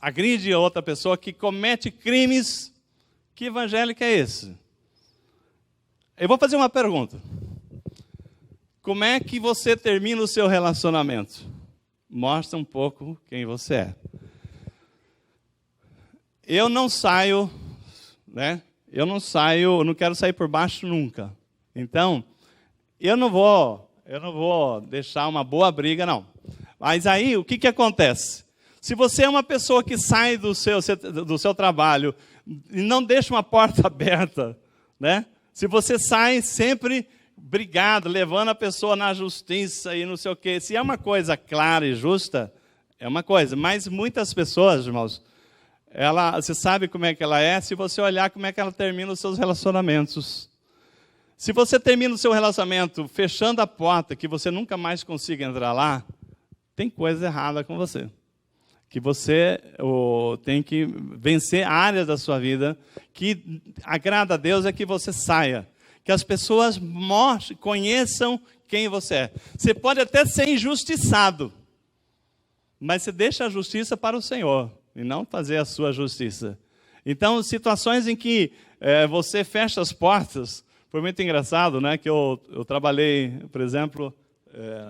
agride a outra pessoa, que comete crimes. Que evangélico é esse? Eu vou fazer uma pergunta. Como é que você termina o seu relacionamento? Mostra um pouco quem você é. Eu não saio, né? Eu não quero sair por baixo nunca. Então, eu não vou deixar uma boa briga, não. Mas aí, o que acontece? Se você é uma pessoa que sai do seu trabalho e não deixa uma porta aberta, né? Se você sai sempre brigado, levando a pessoa na justiça e não sei o quê, se é uma coisa clara e justa, é uma coisa. Mas muitas pessoas, irmãos, você sabe como é que ela é se você olhar como é que ela termina os seus relacionamentos. Se você termina o seu relacionamento fechando a porta, que você nunca mais consiga entrar lá, tem coisa errada com você. Que você tem que vencer áreas da sua vida que agrada a Deus é que você saia. Que as pessoas conheçam quem você é. Você pode até ser injustiçado, mas você deixa a justiça para o Senhor e não fazer a sua justiça. Então, situações em que você fecha as portas, foi muito engraçado, né? Que eu trabalhei, por exemplo,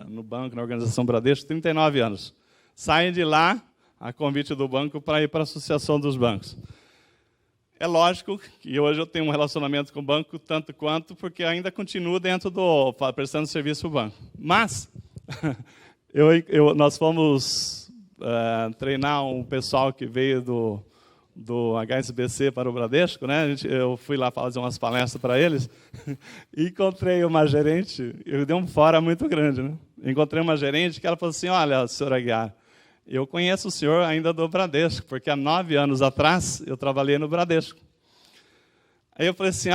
no banco, na organização Bradesco, 39 anos. Saí de lá a convite do banco para ir para a Associação dos Bancos. É lógico que hoje eu tenho um relacionamento com o banco tanto quanto, porque ainda continuo prestando serviço para o banco. Mas, nós fomos treinar um pessoal que veio do HSBC para o Bradesco, né? Eu fui lá fazer umas palestras para eles e encontrei uma gerente, eu dei um fora muito grande, né? Encontrei uma gerente que ela falou assim, olha, senhor Aguiar, eu conheço o senhor ainda do Bradesco, porque há 9 anos atrás eu trabalhei no Bradesco. Aí eu falei assim,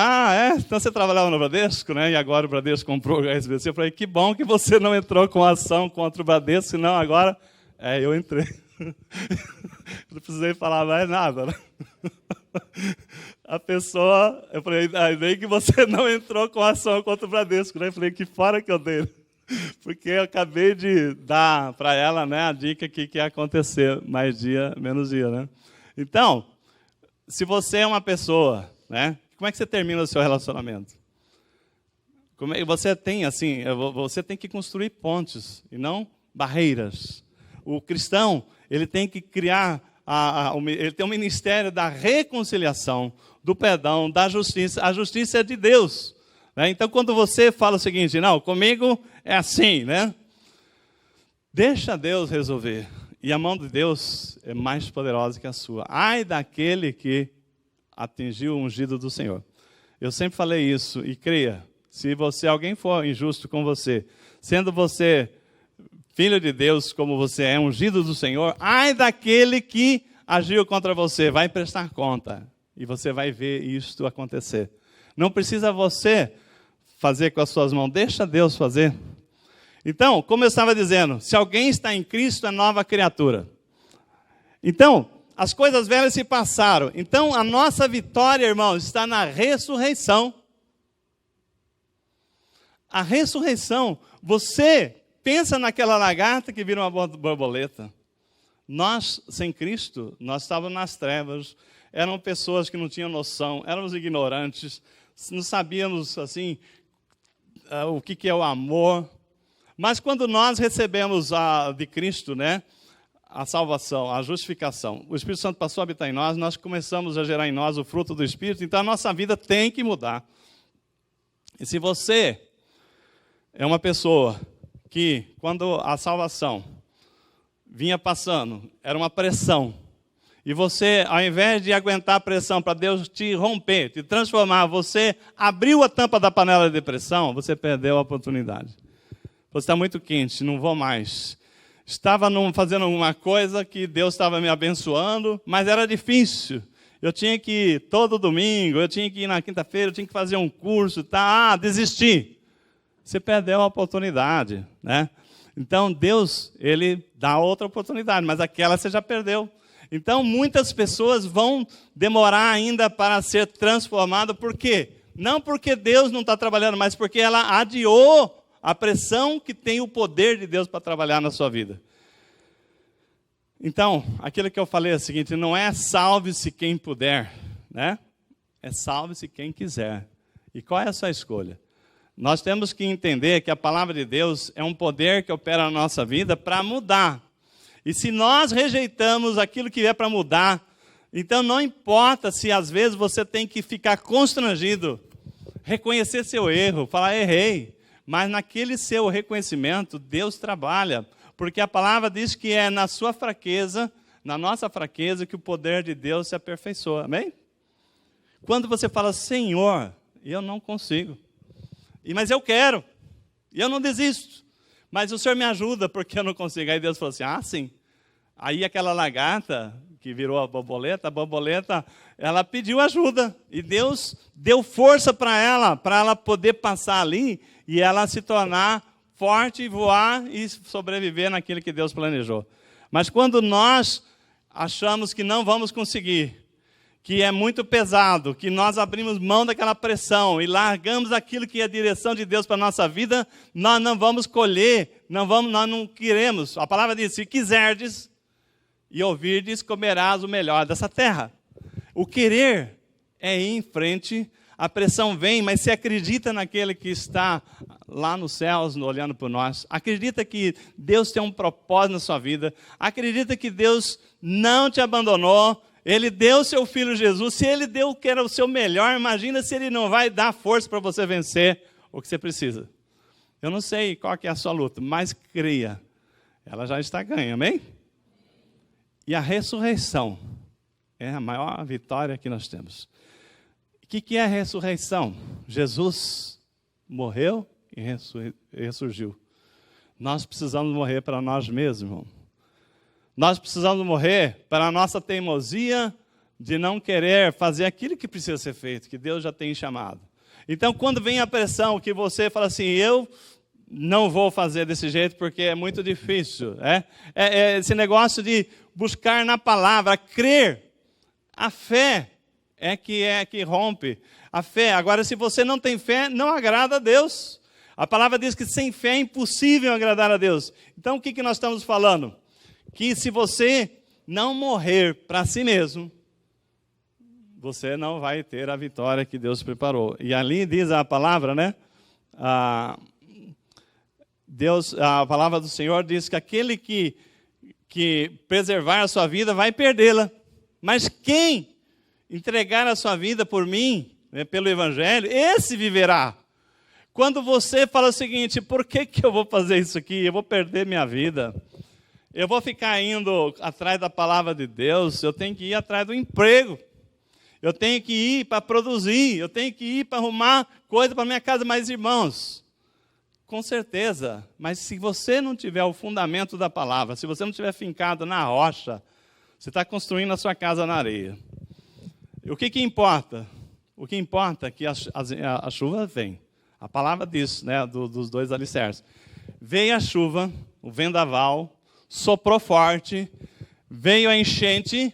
então você trabalhava no Bradesco, né? E agora o Bradesco comprou o HSBC. Eu falei, que bom que você não entrou com ação contra o Bradesco, senão agora eu entrei. Não precisei falar mais nada, né? A pessoa, eu falei, nem que você não entrou com ação contra o Bradesco, né? Eu falei, que fora que eu dei. Porque eu acabei de dar para ela, né, a dica que ia acontecer mais dia, menos dia, né? Então, se você é uma pessoa, né, como é que você termina o seu relacionamento? Você tem que construir pontes e não barreiras. o cristão, ele tem que criar, ele tem um ministério da reconciliação, do perdão, da justiça. A justiça é de Deus, né? Então, quando você fala o seguinte, não, comigo é assim, né? Deixa Deus resolver. E a mão de Deus é mais poderosa que a sua. Ai daquele que atingiu o ungido do Senhor. Eu sempre falei isso, e creia, se alguém for injusto com você, sendo você filho de Deus, como você é, ungido do Senhor, ai daquele que agiu contra você, vai prestar conta. E você vai ver isto acontecer. Não precisa você fazer com as suas mãos, deixa Deus fazer. Então, como eu estava dizendo, se alguém está em Cristo, é nova criatura. Então, as coisas velhas se passaram. Então, a nossa vitória, irmãos, está na ressurreição. A ressurreição, você pensa naquela lagarta que vira uma borboleta. Nós, sem Cristo, nós estávamos nas trevas, eram pessoas que não tinham noção, éramos ignorantes, não sabíamos, assim, o que é o amor. Mas quando nós recebemos de Cristo, né, a salvação, a justificação, o Espírito Santo passou a habitar em nós, nós começamos a gerar em nós o fruto do Espírito, então a nossa vida tem que mudar. E se você é uma pessoa que, quando a salvação vinha passando, era uma pressão, e você, ao invés de aguentar a pressão para Deus te romper, te transformar, você abriu a tampa da panela de pressão, você perdeu a oportunidade. Você está muito quente, não vou mais. Estava fazendo alguma coisa que Deus estava me abençoando, mas era difícil. Eu tinha que ir todo domingo, eu tinha que ir na quinta-feira, eu tinha que fazer um curso, desisti. Você perdeu a oportunidade, né? Então, Deus, Ele dá outra oportunidade, mas aquela você já perdeu. Então, muitas pessoas vão demorar ainda para ser transformadas. Por quê? Não porque Deus não está trabalhando, mas porque ela adiou a pressão que tem o poder de Deus para trabalhar na sua vida. Então, aquilo que eu falei é o seguinte, não é salve-se quem puder, né? É salve-se quem quiser. E qual é a sua escolha? Nós temos que entender que a palavra de Deus é um poder que opera na nossa vida para mudar. E se nós rejeitamos aquilo que é para mudar, então não importa se às vezes você tem que ficar constrangido, reconhecer seu erro, falar errei. Mas naquele seu reconhecimento, Deus trabalha. Porque a palavra diz que é na sua fraqueza, na nossa fraqueza, que o poder de Deus se aperfeiçoa. Amém? Quando você fala, Senhor, eu não consigo. Mas eu quero. E eu não desisto. Mas o Senhor me ajuda porque eu não consigo. Aí Deus falou assim, sim. Aí aquela lagarta que virou a borboleta, ela pediu ajuda. E Deus deu força para ela poder passar ali e ela se tornar forte, voar e sobreviver naquilo que Deus planejou. Mas quando nós achamos que não vamos conseguir, que é muito pesado, que nós abrimos mão daquela pressão e largamos aquilo que é a direção de Deus para a nossa vida, nós não vamos colher, nós não queremos. A palavra diz, se quiserdes e ouvirdes, comerás o melhor dessa terra. O querer é ir em frente, a pressão vem, mas se acredita naquele que está lá nos céus, olhando por nós, acredita que Deus tem um propósito na sua vida, acredita que Deus não te abandonou, Ele deu seu Filho Jesus, se Ele deu o que era o seu melhor, imagina se Ele não vai dar força para você vencer o que você precisa. Eu não sei qual que é a sua luta, mas creia, ela já está ganha, amém? E a ressurreição é a maior vitória que nós temos. O que é a ressurreição? Jesus morreu e ressurgiu. Nós precisamos morrer para nós mesmos, irmão. Nós precisamos morrer para a nossa teimosia de não querer fazer aquilo que precisa ser feito, que Deus já tem chamado. Então, quando vem a pressão que você fala assim, eu não vou fazer desse jeito porque é muito difícil. É esse negócio de buscar na palavra, crer. A fé é que rompe. A fé. Agora, se você não tem fé, não agrada a Deus. A palavra diz que sem fé é impossível agradar a Deus. Então, o que nós estamos falando? Que se você não morrer para si mesmo, você não vai ter a vitória que Deus preparou. E ali diz a palavra, né? A palavra do Senhor diz que aquele que que preservar a sua vida vai perdê-la. Mas quem entregar a sua vida por mim, né, pelo Evangelho, esse viverá. Quando você fala o seguinte, por que eu vou fazer isso aqui? Eu vou perder minha vida. Eu vou ficar indo atrás da palavra de Deus. Eu tenho que ir atrás do emprego. Eu tenho que ir para produzir. Eu tenho que ir para arrumar coisa para minha casa. Mas, irmãos, com certeza. Mas se você não tiver o fundamento da palavra, se você não estiver fincado na rocha, você está construindo a sua casa na areia. E o que importa? O que importa é que a chuva vem. A palavra diz, né, dos dois alicerces. Veio a chuva, o vendaval, soprou forte, veio a enchente.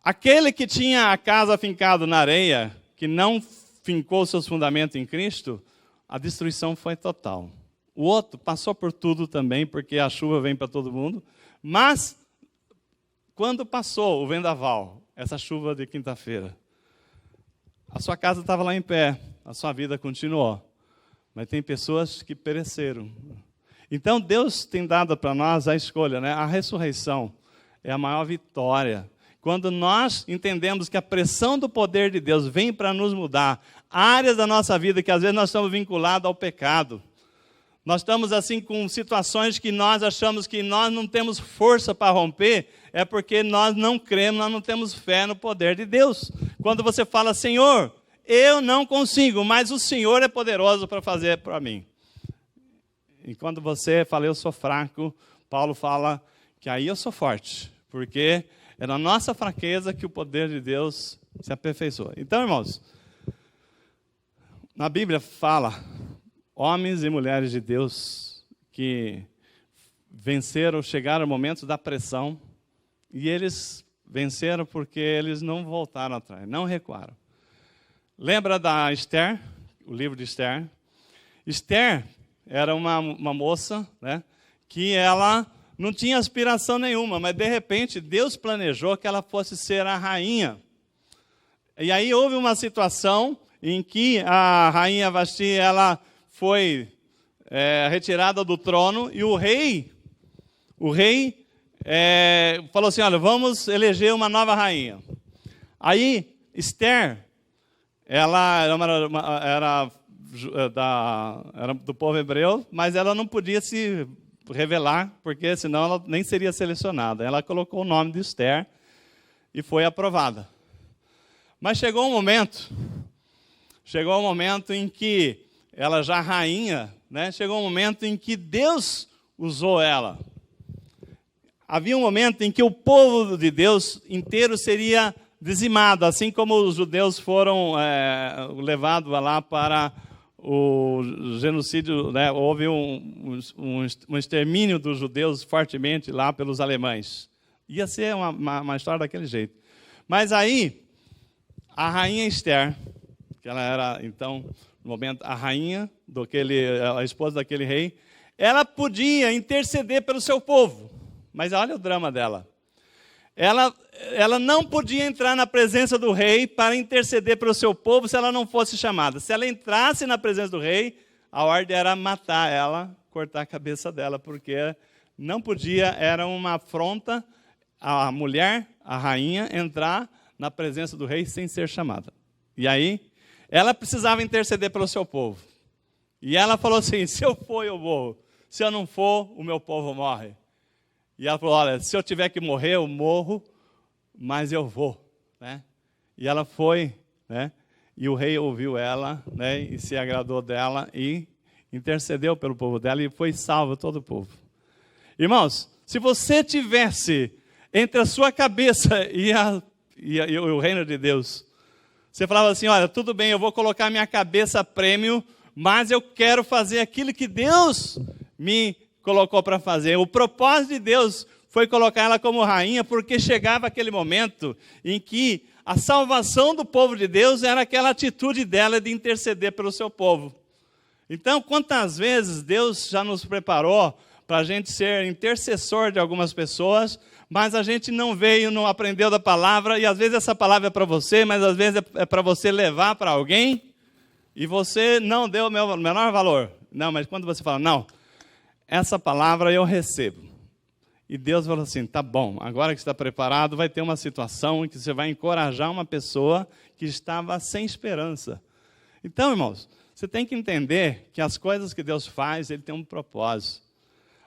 Aquele que tinha a casa fincada na areia, que não fincou seus fundamentos em Cristo, a destruição foi total. O outro passou por tudo também, porque a chuva vem para todo mundo. Mas, quando passou o vendaval, essa chuva de quinta-feira, a sua casa estava lá em pé, a sua vida continuou. Mas tem pessoas que pereceram. Então, Deus tem dado para nós a escolha, né? A ressurreição é a maior vitória. Quando nós entendemos que a pressão do poder de Deus vem para nos mudar, áreas da nossa vida que às vezes nós estamos vinculados ao pecado. Nós estamos assim com situações que nós achamos que nós não temos força para romper, é porque nós não cremos, nós não temos fé no poder de Deus. Quando você fala, Senhor, eu não consigo, mas o Senhor é poderoso para fazer para mim. E quando você fala, eu sou fraco, Paulo fala que aí eu sou forte, porque é na nossa fraqueza que o poder de Deus se aperfeiçoa. Então, irmãos, na Bíblia fala, homens e mulheres de Deus que venceram, chegaram ao momento da pressão, e eles venceram porque eles não voltaram atrás, não recuaram. Lembra da Esther, o livro de Esther? Esther era uma moça, né, que ela não tinha aspiração nenhuma, mas de repente Deus planejou que ela fosse ser a rainha. E aí houve uma situação em que a rainha Vasti, ela foi retirada do trono e o rei falou assim, olha, vamos eleger uma nova rainha. Aí Esther, ela era do povo hebreu, mas ela não podia se revelar, porque senão ela nem seria selecionada. Ela colocou o nome de Esther e foi aprovada. Mas chegou um momento em que ela já rainha, né, chegou um momento em que Deus usou ela. Havia um momento em que o povo de Deus inteiro seria dizimado, assim como os judeus foram levados lá para o genocídio, né? Houve um extermínio dos judeus fortemente lá pelos alemães. Ia ser uma história daquele jeito. Mas aí, a rainha Esther, que ela era, então, no momento, a rainha, a esposa daquele rei, ela podia interceder pelo seu povo. Mas olha o drama dela. Ela não podia entrar na presença do rei para interceder pelo seu povo se ela não fosse chamada. Se ela entrasse na presença do rei, a ordem era matar ela, cortar a cabeça dela, porque não podia, era uma afronta a mulher, a rainha, entrar na presença do rei sem ser chamada. E aí, ela precisava interceder pelo seu povo. E ela falou assim, se eu for, eu vou. Se eu não for, o meu povo morre. E ela falou, olha, se eu tiver que morrer, eu morro, mas eu vou. Né? E ela foi, né? E o rei ouviu ela, né? E se agradou dela e intercedeu pelo povo dela e foi salvo todo o povo. Irmãos, se você tivesse entre a sua cabeça e o reino de Deus, você falava assim, olha, tudo bem, eu vou colocar minha cabeça a prêmio, mas eu quero fazer aquilo que Deus me colocou para fazer. O propósito de Deus foi colocar ela como rainha, porque chegava aquele momento em que a salvação do povo de Deus era aquela atitude dela de interceder pelo seu povo. Então, quantas vezes Deus já nos preparou para a gente ser intercessor de algumas pessoas, mas a gente não veio, não aprendeu da palavra, e às vezes essa palavra é para você, mas às vezes é para você levar para alguém, e você não deu o menor valor. Não, mas quando você fala, não, essa palavra eu recebo. E Deus falou assim, tá bom, agora que você está preparado, vai ter uma situação em que você vai encorajar uma pessoa que estava sem esperança. Então, irmãos, você tem que entender que as coisas que Deus faz, Ele tem um propósito.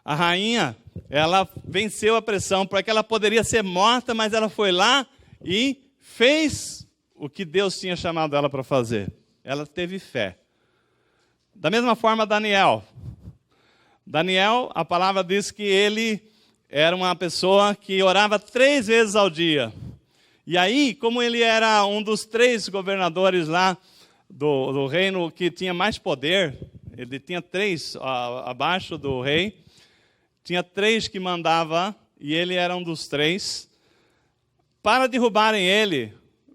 A rainha, ela venceu a pressão, porque ela poderia ser morta, mas ela foi lá e fez o que Deus tinha chamado ela para fazer. Ela teve fé. Da mesma forma, Daniel. Daniel, a palavra diz que ele era uma pessoa que orava 3 vezes ao dia. E aí, como ele era um dos 3 governadores lá do reino que tinha mais poder, ele tinha 3 abaixo do rei, tinha 3 que mandava, e ele era um dos 3. Para derrubarem ele,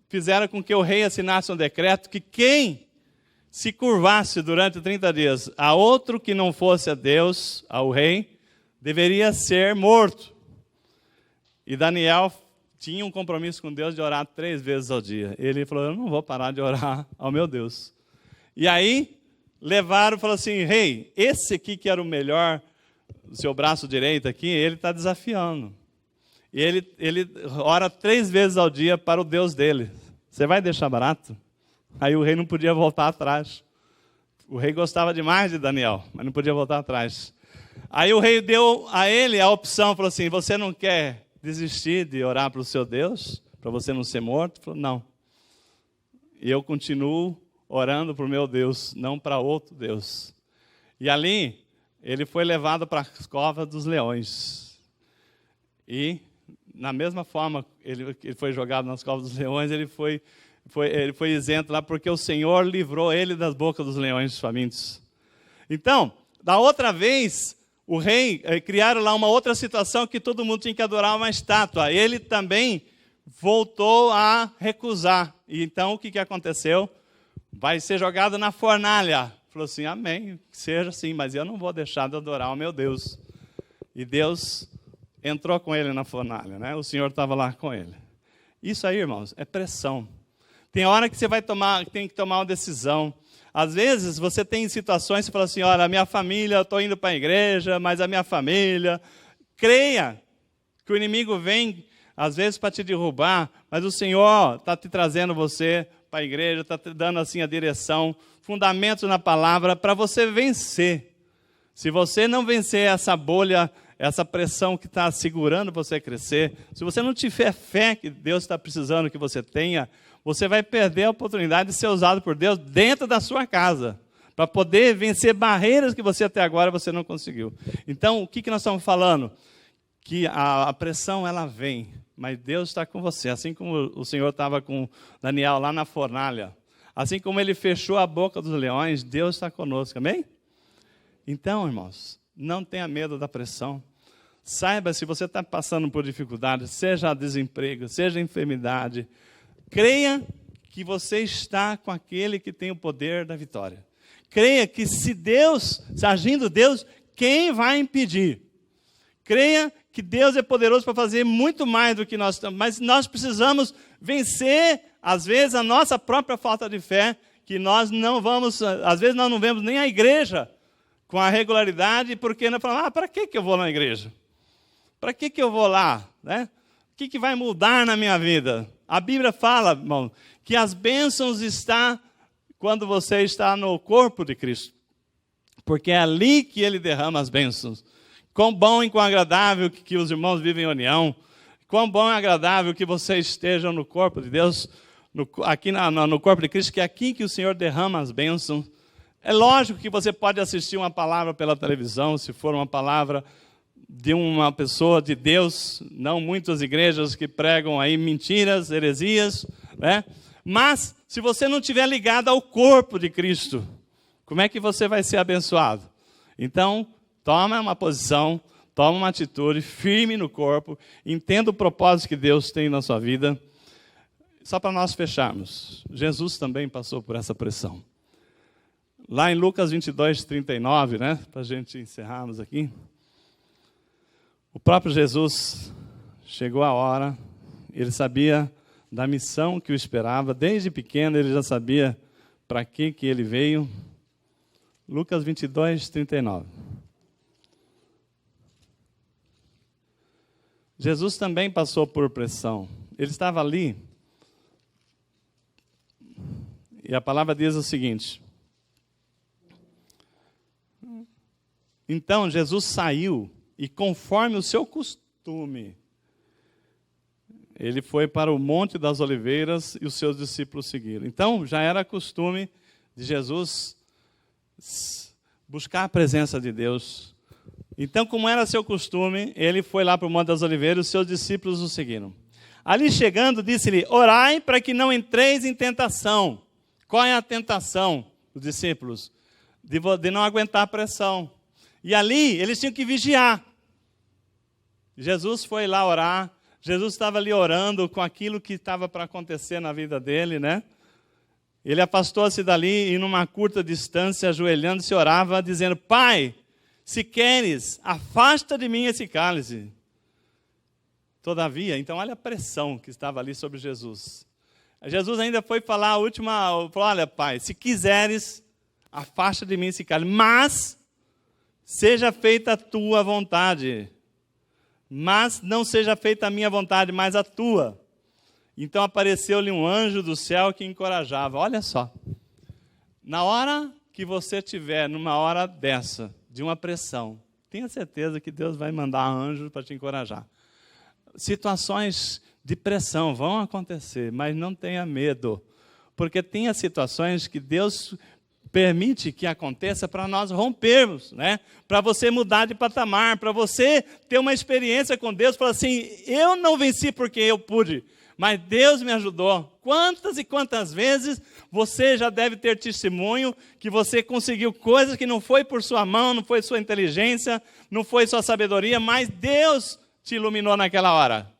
fizeram com que o rei assinasse um decreto que quem se curvasse durante 30 dias a outro que não fosse a Deus, ao rei, deveria ser morto. E Daniel tinha um compromisso com Deus de orar 3 vezes ao dia. Ele falou, eu não vou parar de orar ao meu Deus. E aí, levaram e falaram assim, rei, esse aqui que era o melhor, o seu braço direito aqui, ele está desafiando. E ele ora 3 vezes ao dia para o Deus dele. Você vai deixar barato? Aí o rei não podia voltar atrás. O rei gostava demais de Daniel, mas não podia voltar atrás. Aí o rei deu a ele a opção, falou assim, você não quer desistir de orar para o seu Deus, para você não ser morto? Ele falou, não. E eu continuo orando para o meu Deus, não para outro Deus. E ali, ele foi levado para as covas dos leões. E, na mesma forma, ele foi jogado nas covas dos leões, ele foi isento lá, porque o Senhor livrou ele das bocas dos leões famintos. Então, da outra vez, o rei criaram lá uma outra situação que todo mundo tinha que adorar uma estátua. Ele também voltou a recusar. E então, o que aconteceu? Vai ser jogado na fornalha. Falou assim, amém, que seja assim, mas eu não vou deixar de adorar o meu Deus. E Deus entrou com ele na fornalha, né? O Senhor estava lá com ele. Isso aí, irmãos, é pressão. Tem hora que você tem que tomar uma decisão. Às vezes, você tem situações, você fala assim, olha, a minha família, eu estou indo para a igreja, mas a minha família... Creia que o inimigo vem, às vezes, para te derrubar, mas o Senhor está te trazendo você para a igreja, está te dando assim a direção, fundamentos na palavra para você vencer. Se você não vencer essa bolha, essa pressão que está segurando você crescer, se você não tiver fé que Deus está precisando que você tenha, você vai perder a oportunidade de ser usado por Deus dentro da sua casa, para poder vencer barreiras que você até agora você não conseguiu. Então, o que nós estamos falando? Que a pressão, ela vem, mas Deus está com você. Assim como o Senhor estava com Daniel lá na fornalha, assim como Ele fechou a boca dos leões, Deus está conosco, amém? Então, irmãos, não tenha medo da pressão. Saiba, se você está passando por dificuldade, seja desemprego, seja enfermidade, creia que você está com aquele que tem o poder da vitória. Creia que se agindo Deus, quem vai impedir? Creia que Deus é poderoso para fazer muito mais do que nós estamos, mas nós precisamos vencer, às vezes, a nossa própria falta de fé, que nós não vamos, às vezes nós não vemos nem a igreja com a regularidade, porque nós falamos, para que eu vou na igreja? Para que eu vou lá? Né? O que vai mudar na minha vida? A Bíblia fala, irmão, que as bênçãos estão quando você está no corpo de Cristo. Porque é ali que Ele derrama as bênçãos. Quão bom e quão agradável que os irmãos vivem em união. Quão bom e agradável que vocês estejam no corpo de Deus, aqui no corpo de Cristo, que é aqui que o Senhor derrama as bênçãos. É lógico que você pode assistir uma palavra pela televisão, se for uma palavra de uma pessoa de Deus, não muitas igrejas que pregam aí mentiras, heresias, né? Mas, se você não estiver ligado ao corpo de Cristo, como é que você vai ser abençoado? Então, toma uma posição, toma uma atitude firme no corpo, entenda o propósito que Deus tem na sua vida. Só para nós fecharmos, Jesus também passou por essa pressão. Lá em Lucas 22, 39, né? Para a gente encerrarmos aqui. O próprio Jesus chegou a hora, ele sabia da missão que o esperava, desde pequeno ele já sabia para que ele veio. Lucas 22, 39. Jesus também passou por pressão. Ele estava ali, e a palavra diz o seguinte: então Jesus saiu, e conforme o seu costume, ele foi para o Monte das Oliveiras e os seus discípulos seguiram. Então, já era costume de Jesus buscar a presença de Deus. Então, como era seu costume, ele foi lá para o Monte das Oliveiras e os seus discípulos o seguiram. Ali chegando, disse-lhe: orai para que não entreis em tentação. Qual é a tentação dos discípulos? De não aguentar a pressão. E ali, eles tinham que vigiar. Jesus foi lá orar. Jesus estava ali orando com aquilo que estava para acontecer na vida dele, né? Ele afastou-se dali e numa curta distância, ajoelhando-se, orava, dizendo: Pai, se queres, afasta de mim esse cálice. Todavia, então olha a pressão que estava ali sobre Jesus. Jesus ainda foi falar a última, falou: olha, Pai, se quiseres, afasta de mim esse cálice, mas seja feita a tua vontade. Mas não seja feita a minha vontade, mas a tua. Então apareceu-lhe um anjo do céu que encorajava. Olha só, na hora que você estiver numa hora dessa, de uma pressão, tenha certeza que Deus vai mandar anjos para te encorajar. Situações de pressão vão acontecer, mas não tenha medo, porque tem as situações que Deus permite que aconteça para nós rompermos, né? Para você mudar de patamar, para você ter uma experiência com Deus, falar assim: eu não venci porque eu pude, mas Deus me ajudou. Quantas e quantas vezes você já deve ter testemunho que você conseguiu coisas que não foi por sua mão, não foi sua inteligência, não foi sua sabedoria, mas Deus te iluminou naquela hora.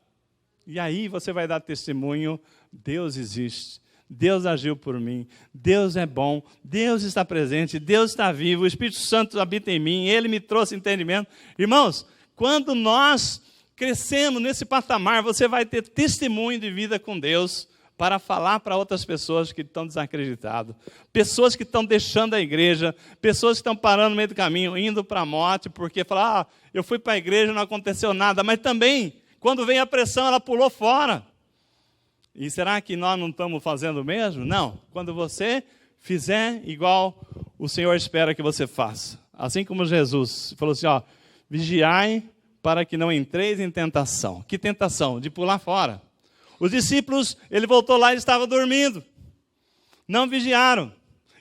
E aí você vai dar testemunho: Deus existe. Deus agiu por mim, Deus é bom, Deus está presente, Deus está vivo, o Espírito Santo habita em mim, Ele me trouxe entendimento. Irmãos, quando nós crescemos nesse patamar, você vai ter testemunho de vida com Deus para falar para outras pessoas que estão desacreditadas, pessoas que estão deixando a igreja, pessoas que estão parando no meio do caminho, indo para a morte, porque falam: eu fui para a igreja, não aconteceu nada, mas também, quando vem a pressão, ela pulou fora. E será que nós não estamos fazendo o mesmo? Não. Quando você fizer igual o Senhor espera que você faça. Assim como Jesus falou assim: vigiai para que não entreis em tentação. Que tentação? De pular fora. Os discípulos, ele voltou lá e estavam dormindo. Não vigiaram.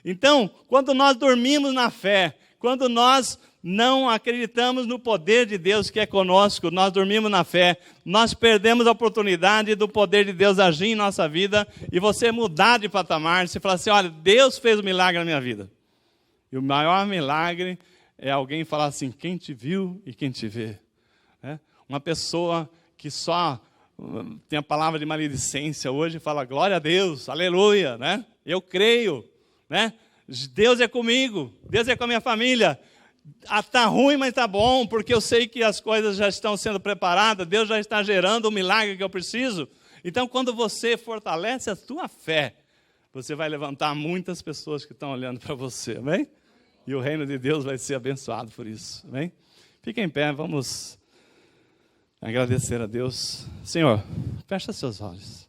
Então, quando nós dormimos na fé, quando nós não acreditamos no poder de Deus que é conosco, nós dormimos na fé, nós perdemos a oportunidade do poder de Deus agir em nossa vida e você mudar de patamar, você falar assim: olha, Deus fez um milagre na minha vida. E o maior milagre é alguém falar assim: quem te viu e quem te vê. Uma pessoa que só tem a palavra de maledicência hoje fala: glória a Deus, aleluia, né? Eu creio, né? Deus é comigo, Deus é com a minha família. Está ruim, mas está bom, porque eu sei que as coisas já estão sendo preparadas, Deus já está gerando o milagre que eu preciso. Então, quando você fortalece a sua fé, você vai levantar muitas pessoas que estão olhando para você, amém? E o reino de Deus vai ser abençoado por isso, amém? Fique em pé, vamos agradecer a Deus. Senhor, fecha seus olhos.